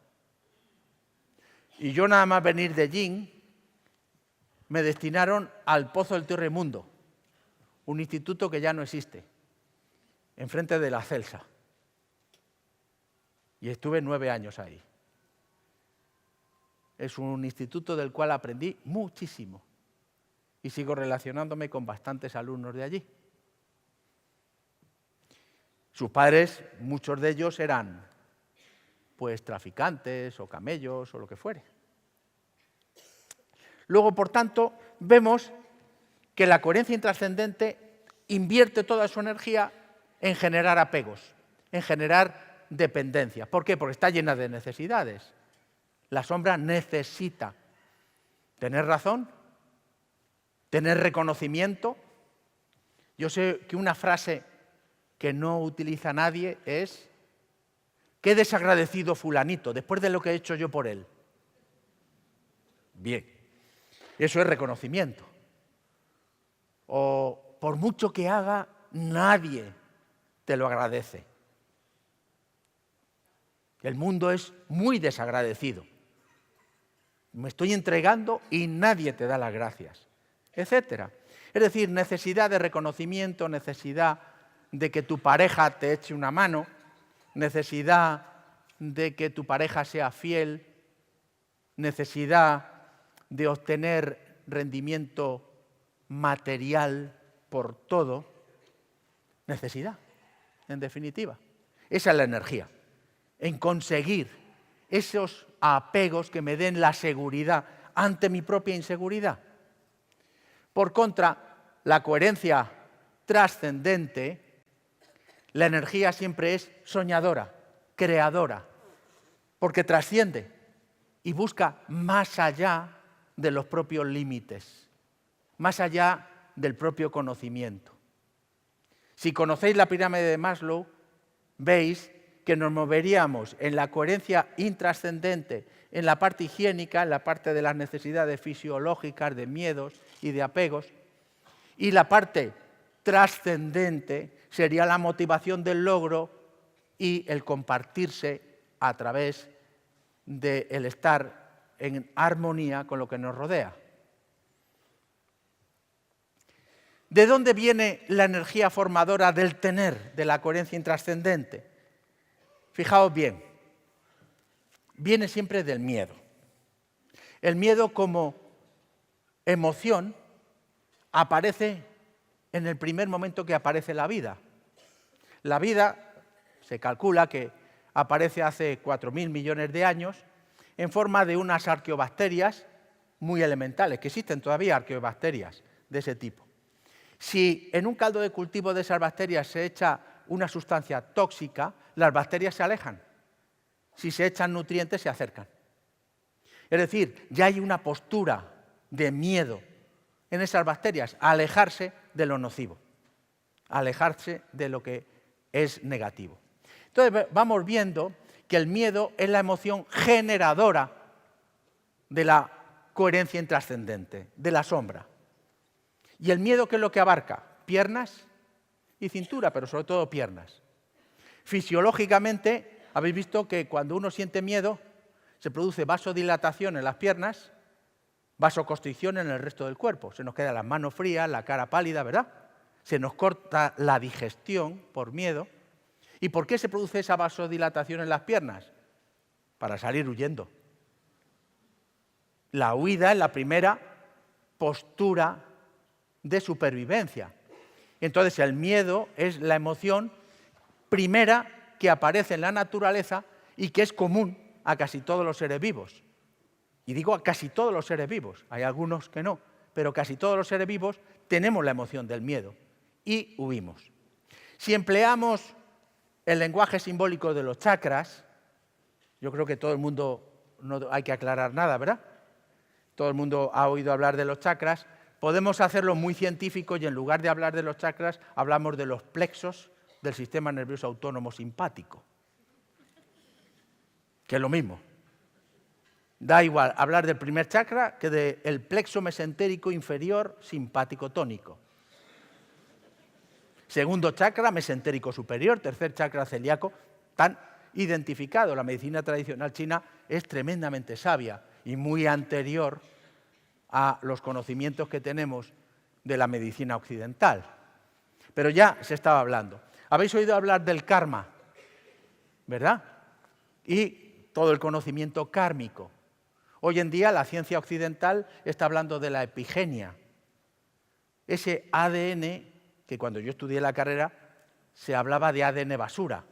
Y yo nada más venir de allí, me destinaron al Pozo del Tío Raimundo, un instituto que ya no existe, enfrente de la Celsa. Y estuve 9 años ahí. Es un instituto del cual aprendí muchísimo. Y sigo relacionándome con bastantes alumnos de allí. Sus padres, muchos de ellos eran pues traficantes o camellos o lo que fuere. Luego, por tanto, vemos que la coherencia intrascendente invierte toda su energía en generar apegos, en generar dependencia. ¿Por qué? Porque está llena de necesidades. La sombra necesita tener razón, tener reconocimiento. Yo sé que una frase que no utiliza nadie es «qué desagradecido fulanito, después de lo que he hecho yo por él». Bien, eso es reconocimiento. o por mucho que haga, nadie te lo agradece. El mundo es muy desagradecido. Me estoy entregando y nadie te da las gracias, etcétera. Es decir, necesidad de reconocimiento, necesidad de que tu pareja te eche una mano, necesidad de que tu pareja sea fiel, necesidad de obtener rendimiento material por todo, necesidad, en definitiva. Esa es la energía, en conseguir esos apegos que me den la seguridad ante mi propia inseguridad. Por contra, la coherencia trascendente, la energía siempre es soñadora, creadora, porque trasciende y busca más allá de los propios límites, más allá del propio conocimiento. Si conocéis la pirámide de Maslow, veis que nos moveríamos en la coherencia intrascendente, en la parte higiénica, en la parte de las necesidades fisiológicas, de miedos y de apegos, y la parte trascendente sería la motivación del logro y el compartirse a través del estar en armonía con lo que nos rodea. ¿De dónde viene la energía formadora del tener, de la coherencia intrascendente? Fijaos bien, viene siempre del miedo. El miedo como emoción aparece en el primer momento que aparece la vida. La vida se calcula que aparece hace 4.000 millones de años en forma de unas arqueobacterias muy elementales, que existen todavía arqueobacterias de ese tipo. Si en un caldo de cultivo de esas bacterias se echa una sustancia tóxica, las bacterias se alejan. Si se echan nutrientes, se acercan. Es decir, ya hay una postura de miedo en esas bacterias, a alejarse de lo nocivo, a alejarse de lo que es negativo. Entonces vamos viendo que el miedo es la emoción generadora de la coherencia intrascendente, de la sombra. ¿Y el miedo qué es lo que abarca? Piernas y cintura, pero sobre todo piernas. Fisiológicamente, habéis visto que cuando uno siente miedo, se produce vasodilatación en las piernas, vasoconstricción en el resto del cuerpo. Se nos quedan las manos frías, la cara pálida, ¿verdad? Se nos corta la digestión por miedo. ¿Y por qué se produce esa vasodilatación en las piernas? Para salir huyendo. La huida es la primera postura de supervivencia. Entonces el miedo es la emoción primera que aparece en la naturaleza y que es común a casi todos los seres vivos. Y digo a casi todos los seres vivos, hay algunos que no, pero casi todos los seres vivos tenemos la emoción del miedo y huimos. Si empleamos el lenguaje simbólico de los chakras, yo creo que todo el mundo, no hay que aclarar nada, ¿verdad? Todo el mundo ha oído hablar de los chakras. Podemos hacerlo muy científico y en lugar de hablar de los chakras, hablamos de los plexos del sistema nervioso autónomo simpático, que es lo mismo. Da igual hablar del primer chakra que del plexo mesentérico inferior simpático tónico. Segundo chakra, mesentérico superior. Tercer chakra, celíaco. Tan identificado. La medicina tradicional china es tremendamente sabia y muy anterior a los conocimientos que tenemos de la medicina occidental. Pero ya se estaba hablando. Habéis oído hablar del karma, ¿verdad? Y todo el conocimiento kármico. Hoy en día la ciencia occidental está hablando de la epigenia. Ese ADN, que cuando yo estudié la carrera se hablaba de ADN basura.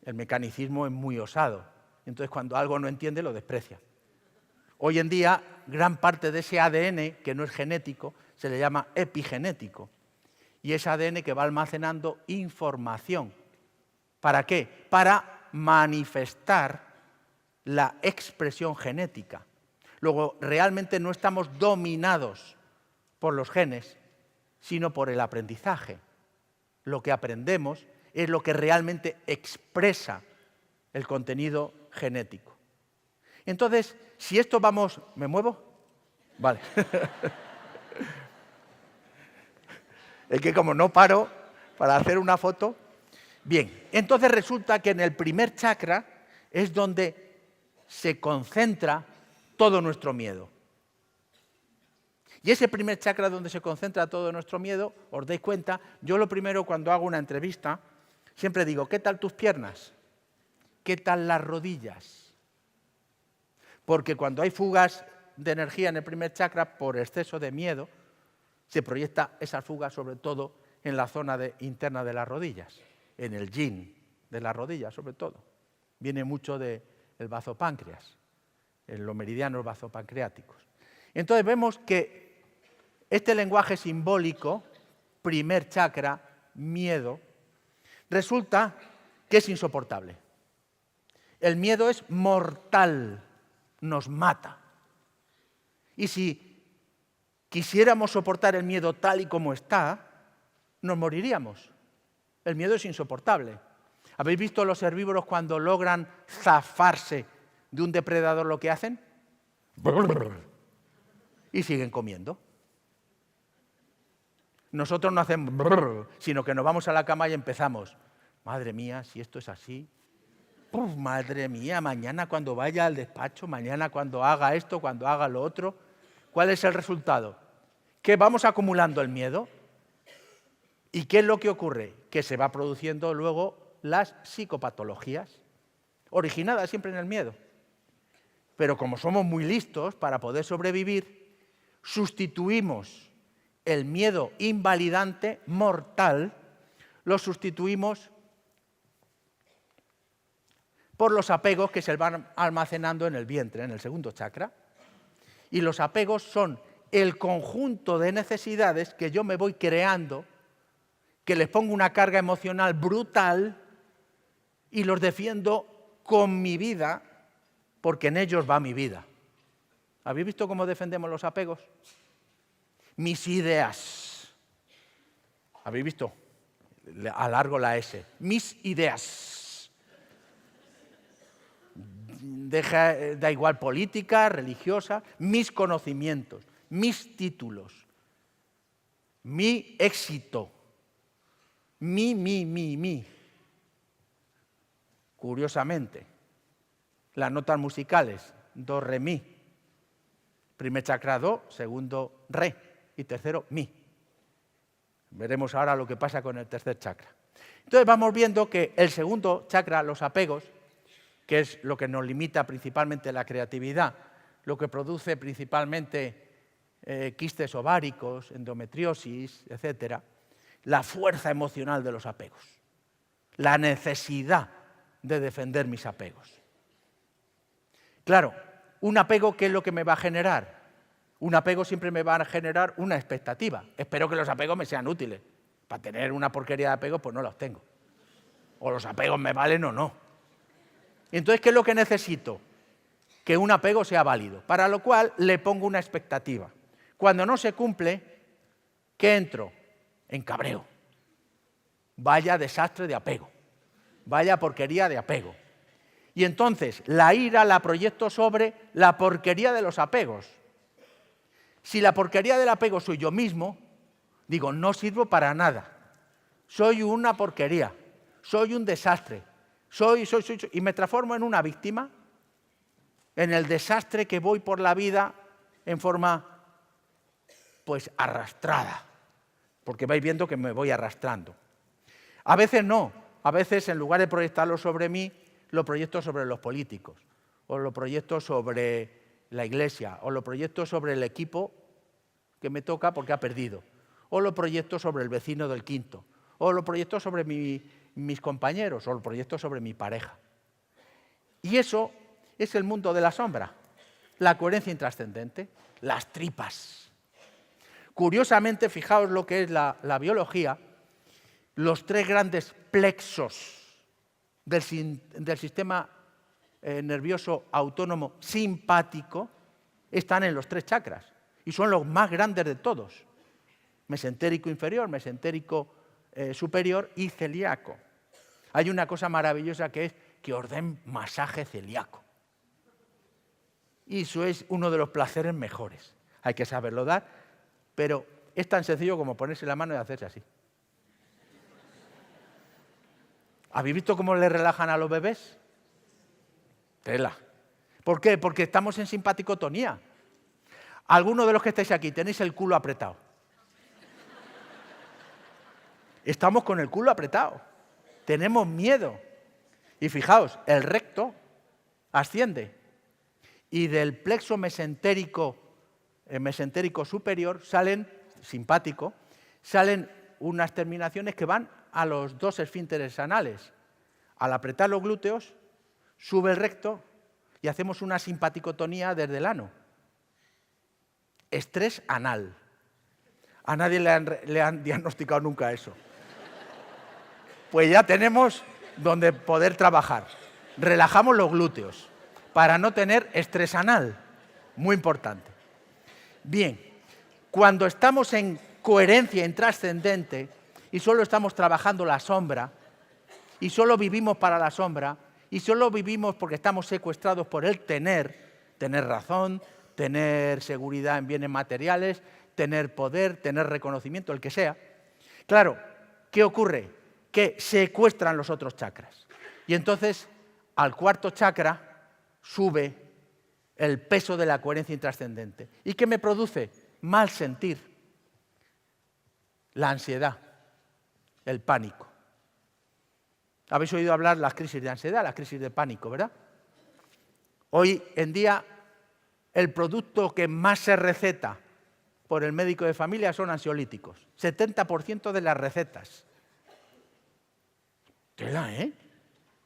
El mecanicismo es muy osado. Entonces cuando algo no entiende lo desprecia. Hoy en día gran parte de ese ADN, que no es genético, se le llama epigenético. Y es ADN que va almacenando información. ¿Para qué? Para manifestar la expresión genética. Luego, realmente no estamos dominados por los genes, sino por el aprendizaje. Lo que aprendemos es lo que realmente expresa el contenido genético. Entonces, si esto vamos... ¿Me muevo? Vale. Es que como no paro para hacer una foto. Bien, entonces resulta que en el primer chakra es donde se concentra todo nuestro miedo. Y ese primer chakra donde se concentra todo nuestro miedo, os dais cuenta, yo lo primero cuando hago una entrevista, siempre digo, ¿qué tal tus piernas? ¿Qué tal las rodillas? Porque cuando hay fugas de energía en el primer chakra por exceso de miedo, se proyecta esa fuga sobre todo en la zona interna de las rodillas, en el yin de las rodillas sobre todo. Viene mucho del bazopáncreas, en los meridianos bazopancreáticos. Entonces vemos que este lenguaje simbólico, primer chakra, miedo, resulta que es insoportable. El miedo es mortal, nos mata. Y si quisiéramos soportar el miedo tal y como está, nos moriríamos. El miedo es insoportable. ¿Habéis visto los herbívoros cuando logran zafarse de un depredador lo que hacen? Y siguen comiendo. Nosotros no hacemos sino que nos vamos a la cama y empezamos. Madre mía, si esto es así. Madre mía, mañana cuando vaya al despacho, mañana cuando haga esto, cuando haga lo otro. ¿Cuál es el resultado? Que vamos acumulando el miedo. ¿Y qué es lo que ocurre? Que se va produciendo luego las psicopatologías, originadas siempre en el miedo. Pero como somos muy listos para poder sobrevivir, sustituimos el miedo invalidante, mortal, lo sustituimos por los apegos que se van almacenando en el vientre, en el segundo chakra. Y los apegos son el conjunto de necesidades que yo me voy creando, que les pongo una carga emocional brutal y los defiendo con mi vida, porque en ellos va mi vida. ¿Habéis visto cómo defendemos los apegos? Mis ideas. ¿Habéis visto? Alargo la S. Mis ideas. Da igual política, religiosa, mis conocimientos, mis títulos, mi éxito, mi. Curiosamente, las notas musicales, do, re, mi. Primer chakra, do, segundo, re y tercero, mi. Veremos ahora lo que pasa con el tercer chakra. Entonces vamos viendo que el segundo chakra, los apegos, que es lo que nos limita principalmente la creatividad, lo que produce principalmente quistes ováricos, endometriosis, etcétera, la fuerza emocional de los apegos, la necesidad de defender mis apegos. Claro, un apego, ¿qué es lo que me va a generar? Un apego siempre me va a generar una expectativa. Espero que los apegos me sean útiles. Para tener una porquería de apegos, pues no los tengo. O los apegos me valen o no. Entonces, ¿qué es lo que necesito? Que un apego sea válido, para lo cual le pongo una expectativa. Cuando no se cumple, ¿qué entro? En cabreo. Vaya desastre de apego. Vaya porquería de apego. Y entonces la ira la proyecto sobre la porquería de los apegos. Si la porquería del apego soy yo mismo, digo, no sirvo para nada. Soy una porquería. Soy un desastre. Soy, y me transformo en una víctima, en el desastre que voy por la vida en forma, pues, arrastrada. Porque vais viendo que me voy arrastrando. A veces no. A veces, en lugar de proyectarlo sobre mí, lo proyecto sobre los políticos, o lo proyecto sobre la iglesia, o lo proyecto sobre el equipo que me toca porque ha perdido, o lo proyecto sobre el vecino del quinto, o lo proyecto sobre mis compañeros, o lo proyecto sobre mi pareja. Y eso es el mundo de la sombra, la coherencia intrascendente, las tripas. Curiosamente, fijaos lo que es la biología, los tres grandes plexos del sistema nervioso autónomo simpático están en los tres chakras y son los más grandes de todos. Mesentérico inferior, mesentérico superior y celíaco. Hay una cosa maravillosa que es que os den masaje celíaco. Y eso es uno de los placeres mejores. Hay que saberlo dar, pero Es tan sencillo como ponerse la mano y hacerse así. ¿Habéis visto cómo le relajan a los bebés? Tela. ¿Por qué? Porque estamos en simpaticotonía. Algunos de los que estáis aquí tenéis el culo apretado. Estamos con el culo apretado. Tenemos miedo. Y fijaos, el recto asciende. Y del plexo mesentérico superior salen, simpático, salen unas terminaciones que van a los dos esfínteres anales. Al apretar los glúteos, sube el recto y hacemos una simpaticotonía desde el ano. Estrés anal. A nadie le han diagnosticado nunca eso. Pues ya tenemos donde poder trabajar. Relajamos los glúteos para no tener estrés anal. Muy importante. Bien, cuando estamos en coherencia intrascendente y solo estamos trabajando la sombra y solo vivimos para la sombra y solo vivimos porque estamos secuestrados por el tener razón, tener seguridad en bienes materiales, tener poder, tener reconocimiento, el que sea. Claro, ¿qué ocurre? Que secuestran los otros chakras. Y entonces al cuarto chakra sube el peso de la coherencia intrascendente. ¿Y qué me produce? Mal sentir, la ansiedad, el pánico. Habéis oído hablar de las crisis de ansiedad, las crisis de pánico, ¿verdad? Hoy en día el producto que más se receta por el médico de familia son ansiolíticos. 70% de las recetas. Tela, ¿eh?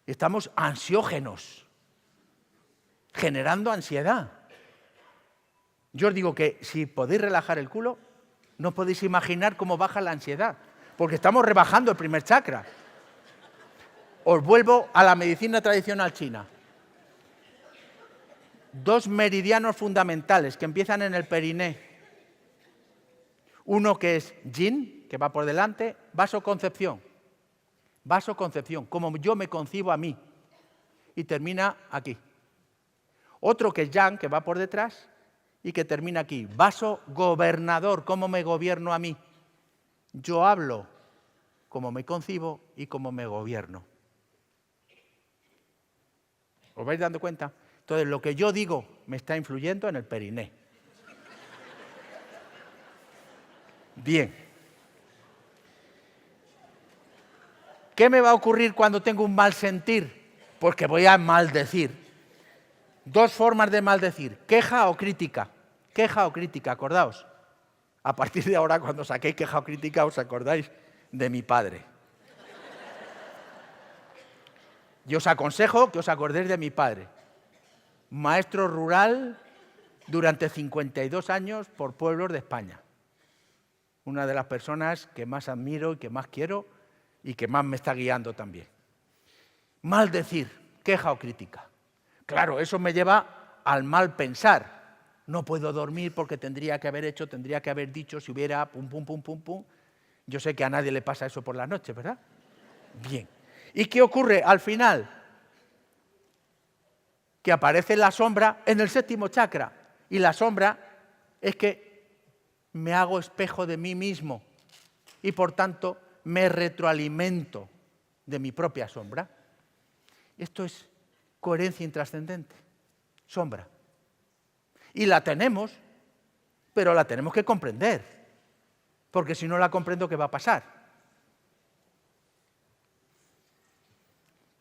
Estamos ansiógenos, generando ansiedad. Yo os digo que si podéis relajar el culo, no podéis imaginar cómo baja la ansiedad, porque estamos rebajando el primer chakra. Os vuelvo a la medicina tradicional china. 2 meridianos fundamentales que empiezan en el periné. Uno que es yin, que va por delante, vasoconcepción. Vasoconcepción, como yo me concibo a mí. Y termina aquí. Otro que es yang, que va por detrás y que termina aquí. Vasogobernador, cómo me gobierno a mí. Yo hablo como me concibo y como me gobierno. ¿Os vais dando cuenta? Entonces, lo que yo digo me está influyendo en el periné. Bien. ¿Qué me va a ocurrir cuando tengo un mal sentir? Pues que voy a maldecir. 2 formas de maldecir, queja o crítica. Queja o crítica, acordaos. A partir de ahora, cuando saquéis queja o crítica, os acordáis de mi padre. Yo os aconsejo que os acordéis de mi padre. Maestro rural durante 52 años por pueblos de España. Una de las personas que más admiro y que más quiero y que más me está guiando también. Maldecir, queja o crítica. Claro, eso me lleva al mal pensar. No puedo dormir porque tendría que haber hecho, tendría que haber dicho, si hubiera pum, pum, pum, pum, pum. Yo sé que a nadie le pasa eso por la noche, ¿verdad? Bien. ¿Y qué ocurre al final? Que aparece la sombra en el 7º chakra. Y la sombra es que me hago espejo de mí mismo y por tanto me retroalimento de mi propia sombra. Esto es coherencia intrascendente, sombra. Y la tenemos, pero la tenemos que comprender, porque si no la comprendo, ¿qué va a pasar?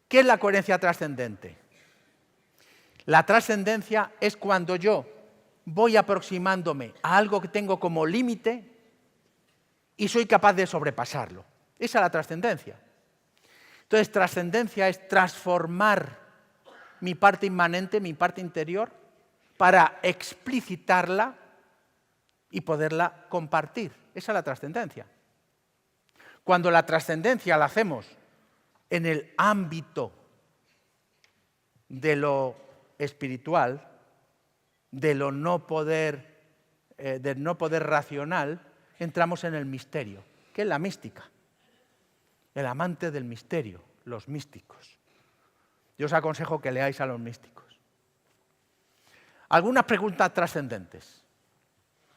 ¿Qué es la coherencia trascendente? La trascendencia es cuando yo voy aproximándome a algo que tengo como límite y soy capaz de sobrepasarlo. Esa es la trascendencia. Entonces, trascendencia es transformar mi parte inmanente, mi parte interior, para explicitarla y poderla compartir. Esa es la trascendencia. Cuando la trascendencia la hacemos en el ámbito de lo espiritual, del no poder racional, entramos en el misterio, que es la mística. El amante del misterio, los místicos. Yo os aconsejo que leáis a los místicos. Algunas preguntas trascendentes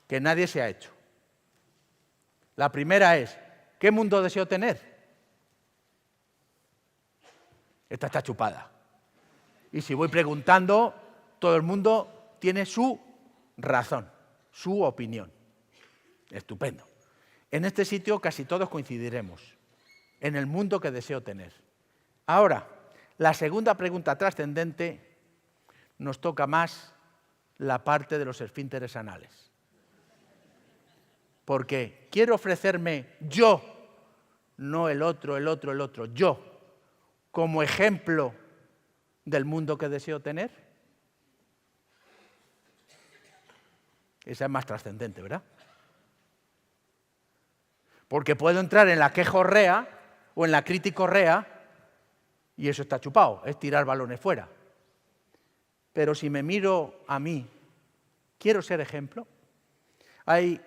que nadie se ha hecho. La primera es, ¿qué mundo deseo tener? Esta está chupada. Y si voy preguntando, todo el mundo tiene su razón, su opinión. Estupendo. En este sitio casi todos coincidiremos en el mundo que deseo tener. Ahora, la segunda pregunta trascendente nos toca más la parte de los esfínteres anales. Porque quiero ofrecerme yo, no el otro, yo, como ejemplo del mundo que deseo tener. Esa es más trascendente, ¿verdad? Porque puedo entrar en la quejorrea o en la criticorrea y eso está chupado, es tirar balones fuera. Pero si me miro a mí, ¿quiero ser ejemplo? Hay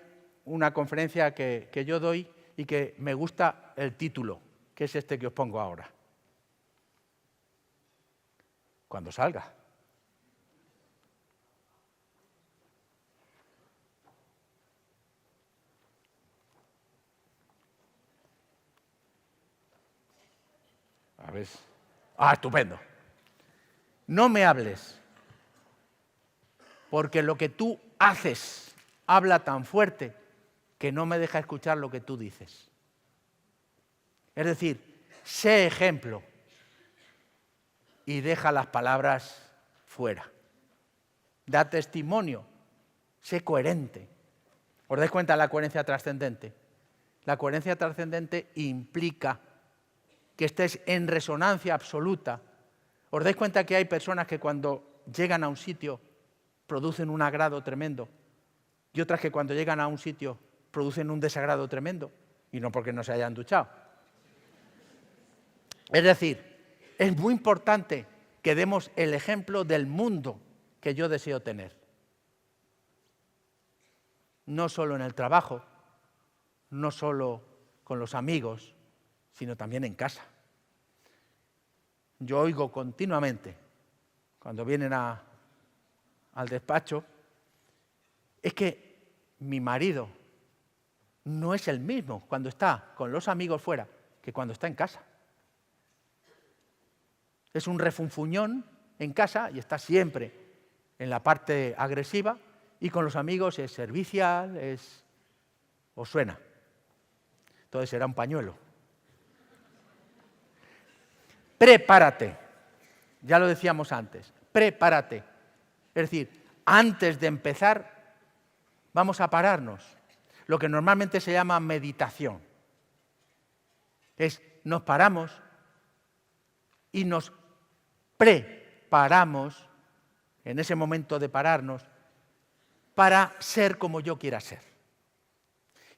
una conferencia que yo doy y que me gusta el título, que es este que os pongo ahora. Cuando salga. A ver. Ah, estupendo. No me hables, porque lo que tú haces habla tan fuerte que no me deja escuchar lo que tú dices. Es decir, sé ejemplo y deja las palabras fuera. Da testimonio, sé coherente. ¿Os dais cuenta de la coherencia trascendente? La coherencia trascendente implica que estés en resonancia absoluta. ¿Os dais cuenta que hay personas que cuando llegan a un sitio producen un agrado tremendo y otras que cuando llegan a un sitio producen un desagrado tremendo? Y no porque no se hayan duchado. Es decir, es muy importante que demos el ejemplo del mundo que yo deseo tener. No solo en el trabajo, no solo con los amigos, sino también en casa. Yo oigo continuamente, cuando vienen al despacho, es que mi marido no es el mismo cuando está con los amigos fuera que cuando está en casa. Es un refunfuñón en casa y está siempre en la parte agresiva y con los amigos es servicial, os suena. Entonces será un pañuelo. Prepárate, ya lo decíamos antes, prepárate. Es decir, antes de empezar vamos a pararnos, lo que normalmente se llama meditación. Nos paramos y nos preparamos en ese momento de pararnos para ser como yo quiera ser.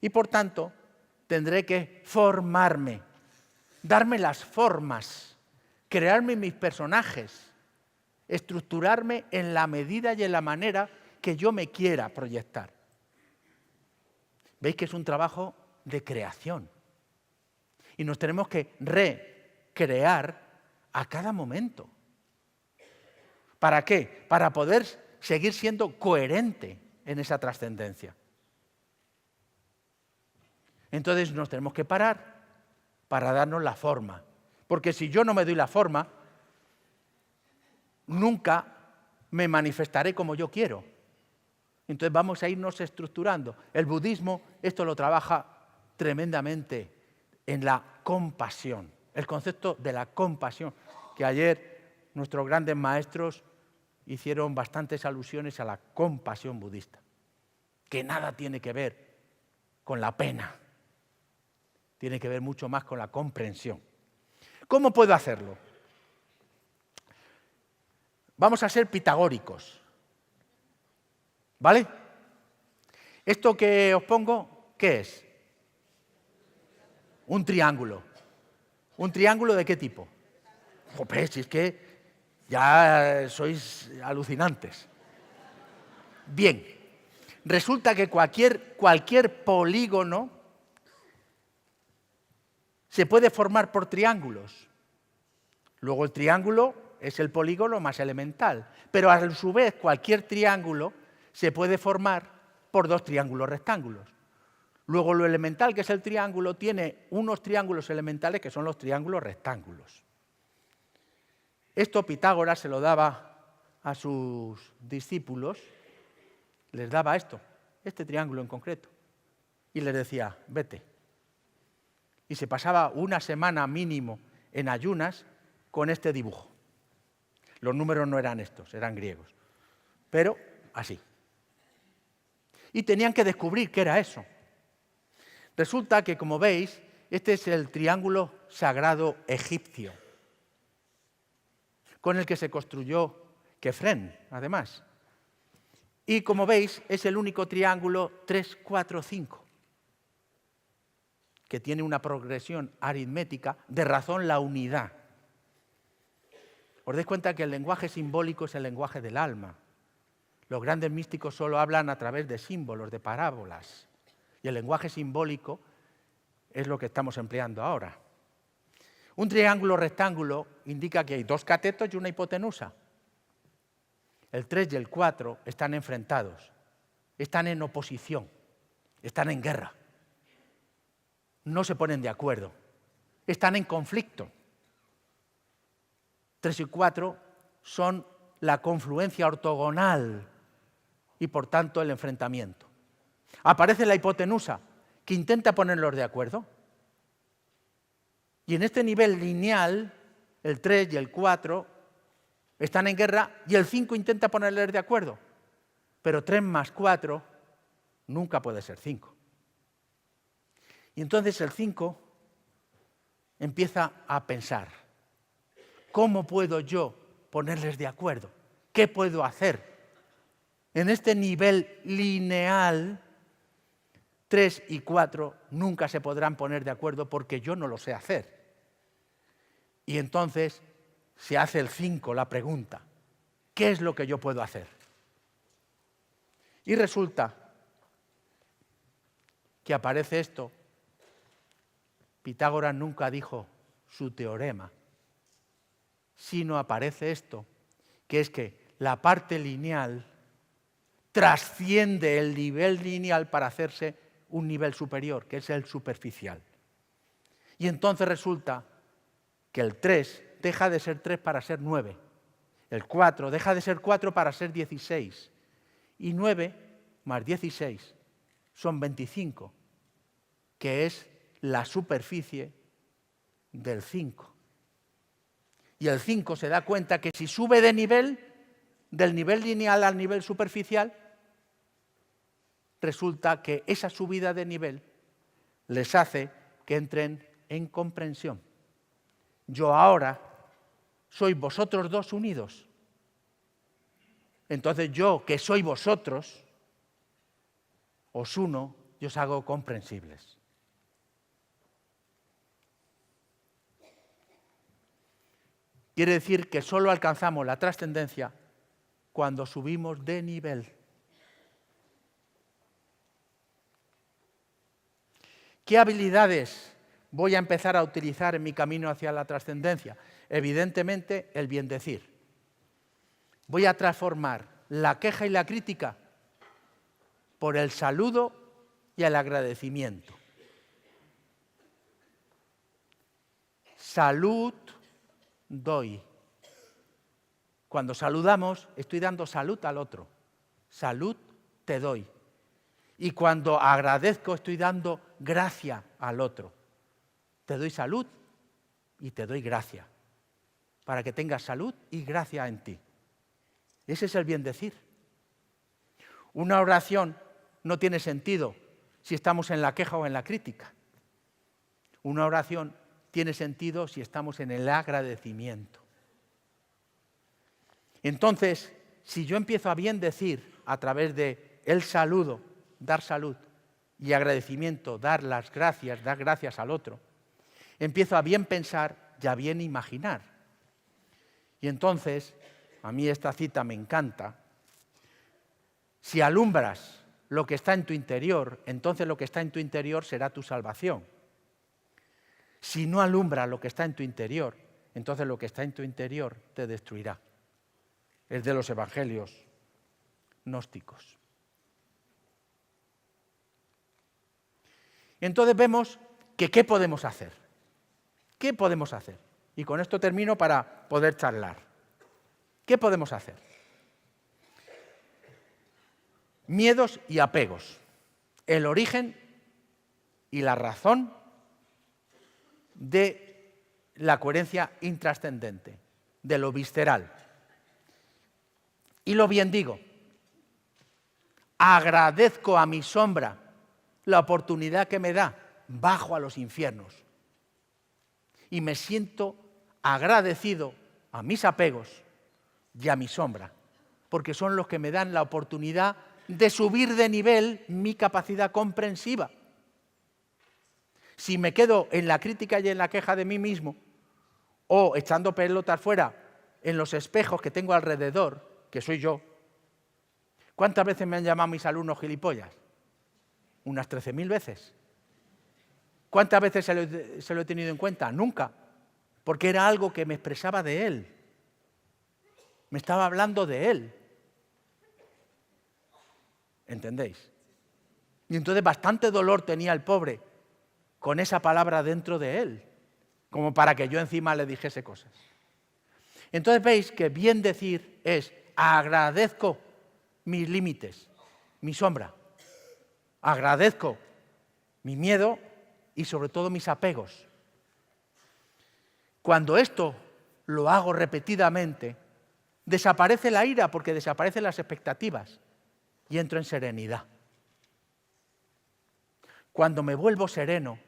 Y por tanto, tendré que formarme, darme las formas, crearme mis personajes, estructurarme en la medida y en la manera que yo me quiera proyectar. Veis que es un trabajo de creación. Y nos tenemos que recrear a cada momento. ¿Para qué? Para poder seguir siendo coherente en esa trascendencia. Entonces nos tenemos que parar para darnos la forma. Porque si yo no me doy la forma, nunca me manifestaré como yo quiero. Entonces vamos a irnos estructurando. El budismo esto lo trabaja tremendamente en la compasión. El concepto de la compasión, que ayer nuestros grandes maestros hicieron bastantes alusiones a la compasión budista, que nada tiene que ver con la pena, tiene que ver mucho más con la comprensión. ¿Cómo puedo hacerlo? Vamos a ser pitagóricos, ¿vale? Esto que os pongo, ¿qué es? Un triángulo. ¿Un triángulo de qué tipo? Joder, si es que ya sois alucinantes. Bien, resulta que cualquier polígono se puede formar por triángulos. Luego el triángulo es el polígono más elemental, pero a su vez cualquier triángulo se puede formar por dos triángulos rectángulos. Luego lo elemental, que es el triángulo, tiene unos triángulos elementales que son los triángulos rectángulos. Esto Pitágoras se lo daba a sus discípulos, les daba esto, este triángulo en concreto, y les decía, vete. Y se pasaba una semana mínimo en ayunas con este dibujo. Los números no eran estos, eran griegos, pero así. Y tenían que descubrir qué era eso. Resulta que, como veis, este es el triángulo sagrado egipcio, con el que se construyó Kefren, además. Y, como veis, es el único triángulo 3, 4, 5, que tiene una progresión aritmética de razón la unidad. Os dais cuenta que el lenguaje simbólico es el lenguaje del alma. Los grandes místicos solo hablan a través de símbolos, de parábolas. Y el lenguaje simbólico es lo que estamos empleando ahora. Un triángulo rectángulo indica que hay dos catetos y una hipotenusa. El 3 y el 4 están enfrentados, están en oposición, están en guerra. No se ponen de acuerdo, están en conflicto. 3 y 4 son la confluencia ortogonal y, por tanto, el enfrentamiento. Aparece la hipotenusa, que intenta ponerlos de acuerdo. Y en este nivel lineal, el 3 y el 4 están en guerra y el 5 intenta ponerles de acuerdo. Pero 3 más 4 nunca puede ser 5. Y entonces el 5 empieza a pensar, ¿cómo puedo yo ponerles de acuerdo? ¿Qué puedo hacer? En este nivel lineal, 3 y 4 nunca se podrán poner de acuerdo porque yo no lo sé hacer. Y entonces se hace el 5 la pregunta, ¿qué es lo que yo puedo hacer? Y resulta que aparece esto. Pitágoras nunca dijo su teorema, sino aparece esto, que es que la parte lineal trasciende el nivel lineal para hacerse un nivel superior, que es el superficial. Y entonces resulta que el 3 deja de ser 3 para ser 9, el 4 deja de ser 4 para ser 16, y 9 más 16 son 25, que es la superficie del 5. Y el 5 se da cuenta que si sube de nivel, del nivel lineal al nivel superficial, resulta que esa subida de nivel les hace que entren en comprensión. Yo ahora soy vosotros dos unidos. Entonces yo, que soy vosotros, os uno y os hago comprensibles. Quiere decir que solo alcanzamos la trascendencia cuando subimos de nivel. ¿Qué habilidades voy a empezar a utilizar en mi camino hacia la trascendencia? Evidentemente, el bien decir. Voy a transformar la queja y la crítica por el saludo y el agradecimiento. Salud doy. Cuando saludamos, estoy dando salud al otro. Salud te doy. Y cuando agradezco, estoy dando gracia al otro. Te doy salud y te doy gracia, para que tengas salud y gracia en ti. Ese es el bien decir. Una oración no tiene sentido si estamos en la queja o en la crítica. Una oración tiene sentido si estamos en el agradecimiento. Entonces, si yo empiezo a bien decir a través de el saludo, dar salud, y agradecimiento, dar las gracias, dar gracias al otro, empiezo a bien pensar y a bien imaginar. Y entonces, a mí esta cita me encanta, si alumbras lo que está en tu interior, entonces lo que está en tu interior será tu salvación. Si no alumbras lo que está en tu interior, entonces lo que está en tu interior te destruirá. Es de los evangelios gnósticos. Entonces vemos que ¿qué podemos hacer? ¿Qué podemos hacer? Y con esto termino para poder charlar. ¿Qué podemos hacer? Miedos y apegos. El origen y la razón de la coherencia intrascendente, de lo visceral. Y lo bien digo, agradezco a mi sombra la oportunidad que me da, bajo a los infiernos. Y me siento agradecido a mis apegos y a mi sombra, porque son los que me dan la oportunidad de subir de nivel mi capacidad comprensiva. Si me quedo en la crítica y en la queja de mí mismo, o echando pelotas fuera en los espejos que tengo alrededor, que soy yo, ¿cuántas veces me han llamado mis alumnos gilipollas? Unas 13.000 veces. ¿Cuántas veces se lo he tenido en cuenta? Nunca, porque era algo que me expresaba de él. Me estaba hablando de él. ¿Entendéis? Y entonces bastante dolor tenía el pobre con esa palabra dentro de él, como para que yo encima le dijese cosas. Entonces veis que bien decir es agradezco mis límites, mi sombra, agradezco mi miedo y sobre todo mis apegos. Cuando esto lo hago repetidamente, desaparece la ira porque desaparecen las expectativas y entro en serenidad. Cuando me vuelvo sereno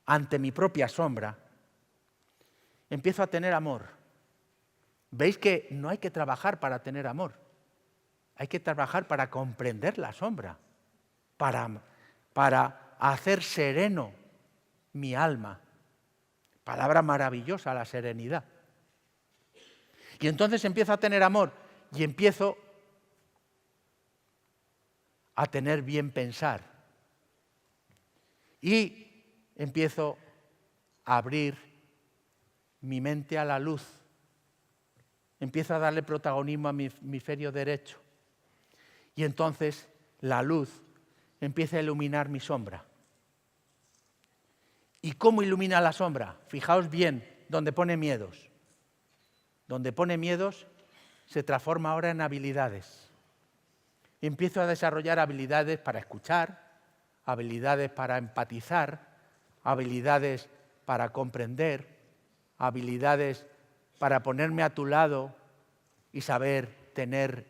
ante mi propia sombra, empiezo a tener amor. ¿Veis que no hay que trabajar para tener amor? Hay que trabajar para comprender la sombra, para hacer sereno mi alma. Palabra maravillosa, la serenidad. Y entonces empiezo a tener amor y empiezo a tener bien pensar. Y empiezo a abrir mi mente a la luz. Empiezo a darle protagonismo a mi hemisferio derecho. Y entonces la luz empieza a iluminar mi sombra. ¿Y cómo ilumina la sombra? Fijaos bien, donde pone miedos. Donde pone miedos se transforma ahora en habilidades. Empiezo a desarrollar habilidades para escuchar, habilidades para empatizar, habilidades para comprender, habilidades para ponerme a tu lado y saber tener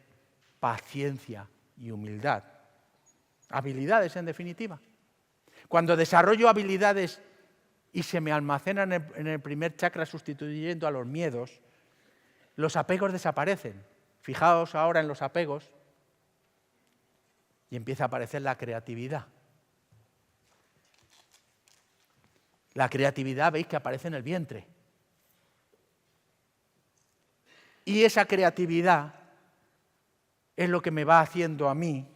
paciencia y humildad. Habilidades, en definitiva. Cuando desarrollo habilidades y se me almacenan en el primer chakra sustituyendo a los miedos, los apegos desaparecen. Fijaos ahora en los apegos y empieza a aparecer la creatividad. La creatividad, veis que aparece en el vientre. Y esa creatividad es lo que me va haciendo a mí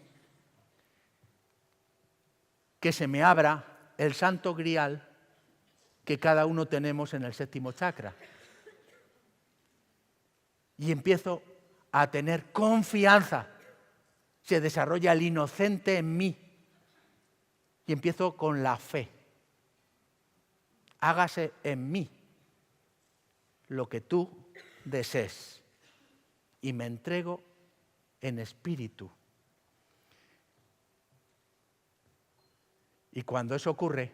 que se me abra el santo grial que cada uno tenemos en el séptimo chakra. Y empiezo a tener confianza. Se desarrolla el inocente en mí. Y empiezo con la fe. Hágase en mí lo que tú desees. Y me entrego en espíritu. Y cuando eso ocurre,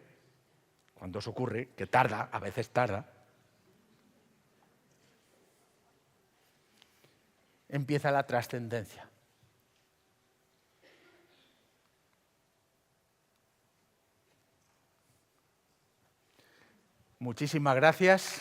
que tarda, a veces tarda, empieza la trascendencia. Muchísimas gracias.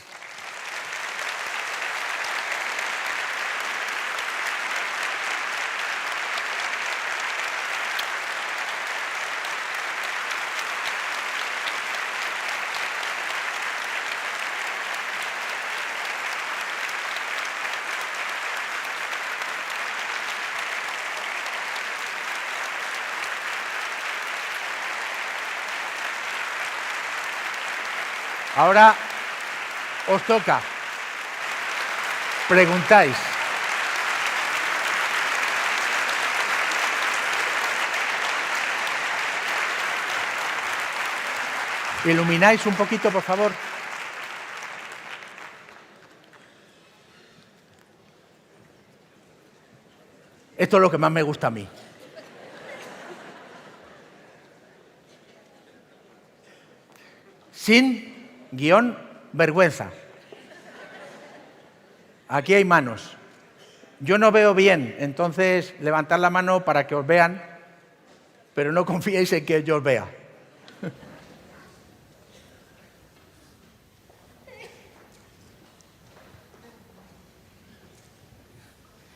Ahora os toca. Preguntáis. ¿Ilumináis un poquito, por favor? Esto es lo que más me gusta a mí. Sin guión vergüenza. Aquí hay manos. Yo no veo bien, entonces levantad la mano para que os vean, pero no confiéis en que yo os vea.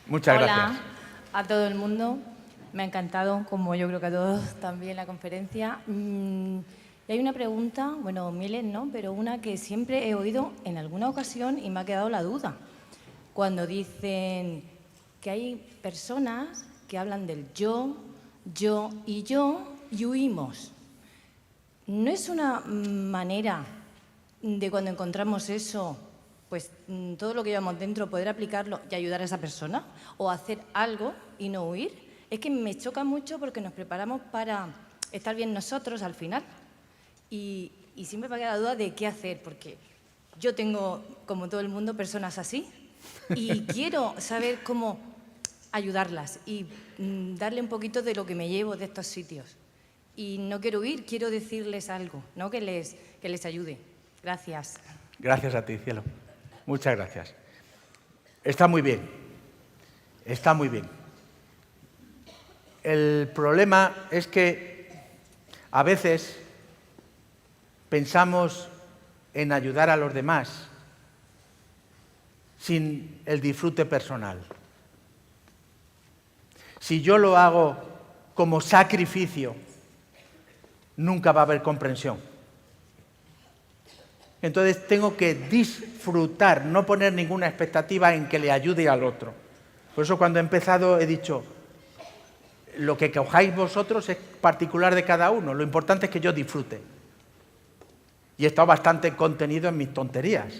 Muchas gracias. Hola a todo el mundo. Me ha encantado, como yo creo que a todos también, la conferencia. Y hay una pregunta, bueno, miles no, pero una que siempre he oído en alguna ocasión y me ha quedado la duda. Cuando dicen que hay personas que hablan del yo y huimos. ¿No es una manera de cuando encontramos eso, pues todo lo que llevamos dentro, poder aplicarlo y ayudar a esa persona? ¿O hacer algo y no huir? Es que me choca mucho porque nos preparamos para estar bien nosotros al final. Y siempre me queda la duda de qué hacer, porque yo tengo, como todo el mundo, personas así y quiero saber cómo ayudarlas y darle un poquito de lo que me llevo de estos sitios. Y no quiero huir, quiero decirles algo, ¿no? que les ayude. Gracias. Gracias a ti, cielo. Muchas gracias. Está muy bien. Está muy bien. El problema es que a veces pensamos en ayudar a los demás sin el disfrute personal. Si yo lo hago como sacrificio, nunca va a haber comprensión. Entonces tengo que disfrutar, no poner ninguna expectativa en que le ayude al otro. Por eso cuando he empezado he dicho, lo que cojáis vosotros es particular de cada uno, lo importante es que yo disfrute. Y he estado bastante contenido en mis tonterías,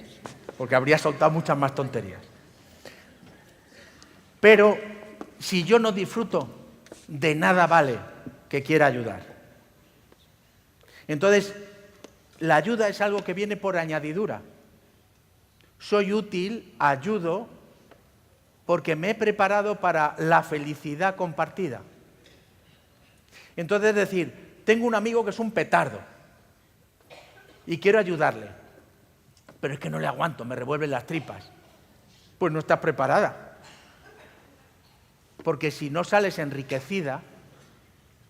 porque habría soltado muchas más tonterías. Pero si yo no disfruto, de nada vale que quiera ayudar. Entonces, la ayuda es algo que viene por añadidura. Soy útil, ayudo, porque me he preparado para la felicidad compartida. Entonces, es decir, tengo un amigo que es un petardo y quiero ayudarle, pero es que no le aguanto, me revuelven las tripas. Pues no estás preparada. Porque si no sales enriquecida,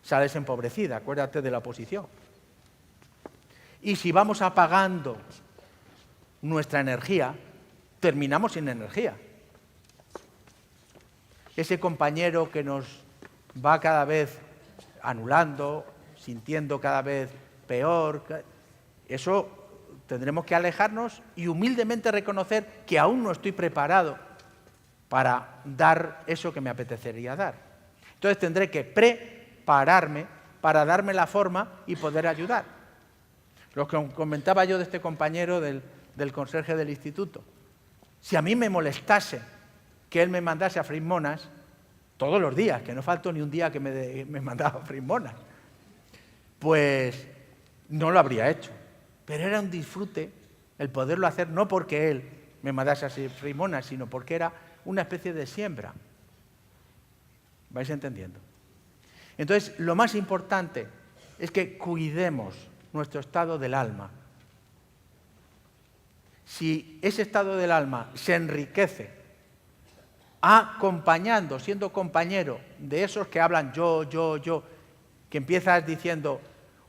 sales empobrecida. Acuérdate de la oposición. Y si vamos apagando nuestra energía, terminamos sin energía. Ese compañero que nos va cada vez anulando, sintiendo cada vez peor, eso tendremos que alejarnos y humildemente reconocer que aún no estoy preparado para dar eso que me apetecería dar. Entonces tendré que prepararme para darme la forma y poder ayudar. Lo que comentaba yo de este compañero del conserje del instituto. Si a mí me molestase que él me mandase a freír monas todos los días, que no faltó ni un día que me mandaba a freír monas, pues no lo habría hecho. Pero era un disfrute el poderlo hacer, no porque él me mandase a freír monas, sino porque era una especie de siembra. ¿Vais entendiendo? Entonces, lo más importante es que cuidemos nuestro estado del alma. Si ese estado del alma se enriquece acompañando, siendo compañero de esos que hablan yo, que empiezas diciendo,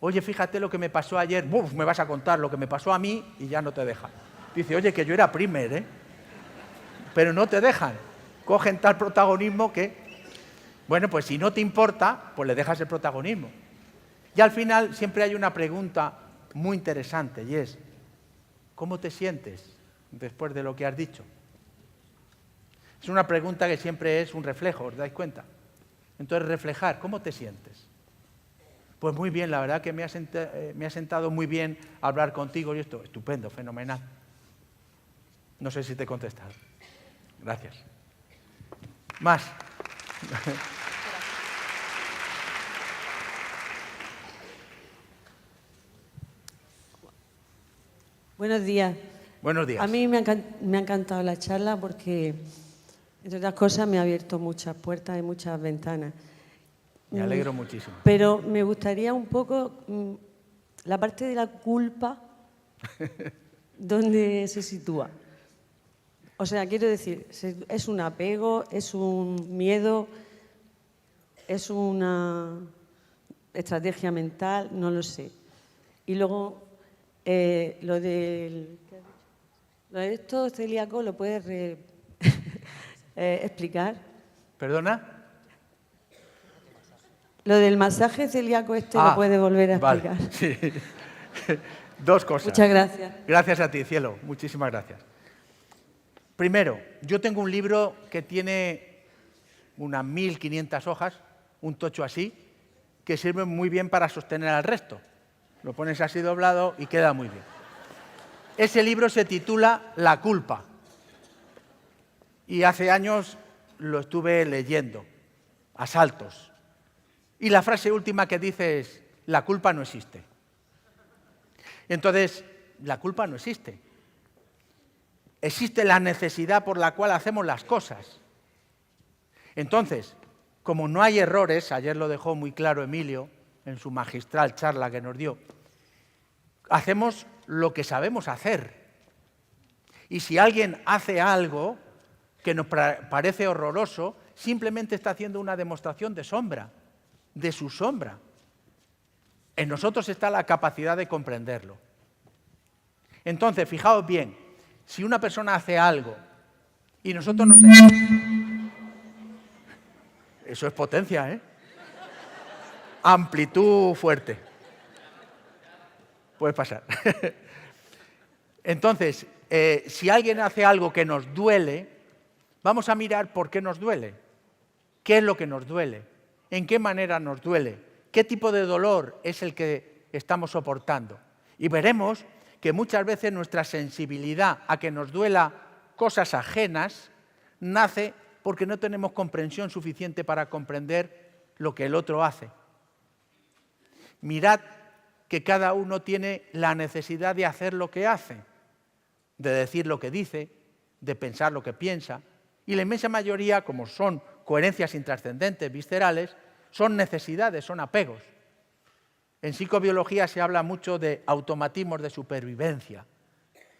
oye, fíjate lo que me pasó ayer, me vas a contar lo que me pasó a mí y ya no te dejan. Dice, oye, que yo era primer, pero no te dejan. Cogen tal protagonismo que, bueno, pues si no te importa, pues le dejas el protagonismo. Y al final siempre hay una pregunta muy interesante y es, ¿cómo te sientes después de lo que has dicho? Es una pregunta que siempre es un reflejo, ¿os dais cuenta? Entonces, reflejar, ¿cómo te sientes? Pues muy bien, la verdad que me ha sentado muy bien hablar contigo y esto, estupendo, fenomenal. No sé si te he contestado. Gracias. Más. Buenos días. Buenos días. A mí me ha encantado la charla porque, entre otras cosas, me ha abierto muchas puertas y muchas ventanas. Me alegro muchísimo. Pero me gustaría un poco la parte de la culpa, ¿dónde se sitúa? O sea, quiero decir, ¿es un apego, es un miedo, es una estrategia mental? No lo sé. Y luego, lo de esto celíaco, ¿lo puedes explicar? ¿Perdona? Lo del masaje celíaco ¿lo puede volver a explicar? Vale, sí. Dos cosas. Muchas gracias. Gracias a ti, cielo. Muchísimas gracias. Primero, yo tengo un libro que tiene unas 1500 hojas, un tocho así, que sirve muy bien para sostener al resto. Lo pones así doblado y queda muy bien. Ese libro se titula La culpa. Y hace años lo estuve leyendo, a saltos. Y la frase última que dice es, la culpa no existe. Entonces, la culpa no existe. Existe la necesidad por la cual hacemos las cosas. Entonces, como no hay errores, ayer lo dejó muy claro Emilio en su magistral charla que nos dio, hacemos lo que sabemos hacer. Y si alguien hace algo que nos parece horroroso, simplemente está haciendo una demostración de sombra, de su sombra. En nosotros está la capacidad de comprenderlo. Entonces, fijaos bien, si una persona hace algo y nosotros nos... Eso es potencia, ¿eh? Amplitud fuerte. Puede pasar. Entonces, si alguien hace algo que nos duele, vamos a mirar por qué nos duele. ¿Qué es lo que nos duele? ¿En qué manera nos duele? ¿Qué tipo de dolor es el que estamos soportando? Y veremos que muchas veces nuestra sensibilidad a que nos duela cosas ajenas nace porque no tenemos comprensión suficiente para comprender lo que el otro hace. Mirad que cada uno tiene la necesidad de hacer lo que hace, de decir lo que dice, de pensar lo que piensa, y la inmensa mayoría, como son coherencias intrascendentes, viscerales, son necesidades, son apegos. En psicobiología se habla mucho de automatismos de supervivencia,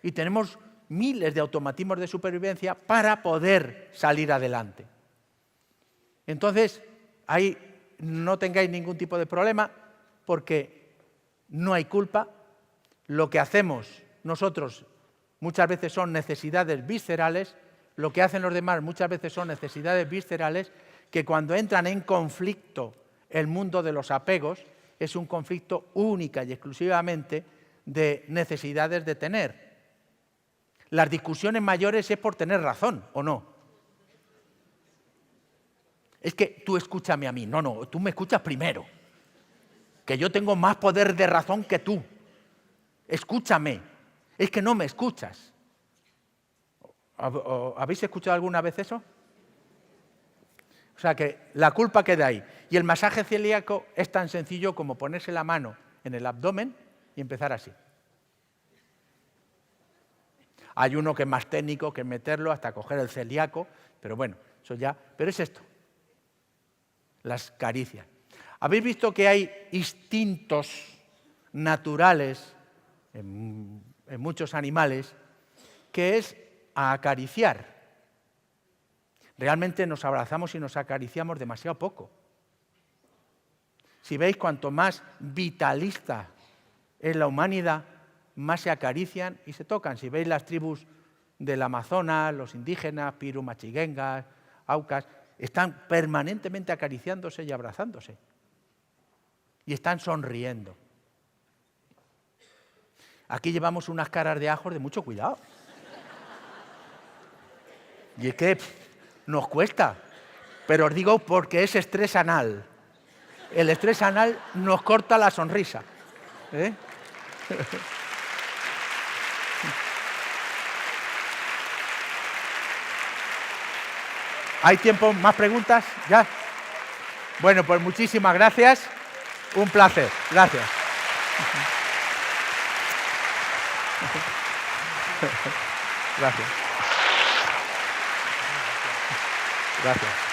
y tenemos miles de automatismos de supervivencia para poder salir adelante. Entonces, ahí no tengáis ningún tipo de problema, porque no hay culpa. Lo que hacemos nosotros muchas veces son necesidades viscerales, lo que hacen los demás muchas veces son necesidades viscerales que cuando entran en conflicto el mundo de los apegos es un conflicto única y exclusivamente de necesidades de tener. Las discusiones mayores es por tener razón, ¿o no? Es que tú escúchame a mí. No, tú me escuchas primero. Que yo tengo más poder de razón que tú. Escúchame. Es que no me escuchas. ¿Habéis escuchado alguna vez eso? O sea que la culpa queda ahí. Y el masaje celíaco es tan sencillo como ponerse la mano en el abdomen y empezar así. Hay uno que es más técnico, que es meterlo hasta coger el celíaco, pero bueno, eso ya... Pero es esto, las caricias. ¿Habéis visto que hay instintos naturales en muchos animales que es a acariciar? Realmente nos abrazamos y nos acariciamos demasiado poco. Si veis, cuanto más vitalista es la humanidad, más se acarician y se tocan. Si veis las tribus del Amazonas, los indígenas, Piru, Machiguengas, Aucas, están permanentemente acariciándose y abrazándose. Y están sonriendo. Aquí llevamos unas caras de ajos de mucho cuidado. Y es que nos cuesta. Pero os digo porque es estrés anal. El estrés anal nos corta la sonrisa. ¿Eh? ¿Hay tiempo? ¿Más preguntas? ¿Ya? Bueno, pues muchísimas gracias. Un placer. Gracias. Gracias. Gracias.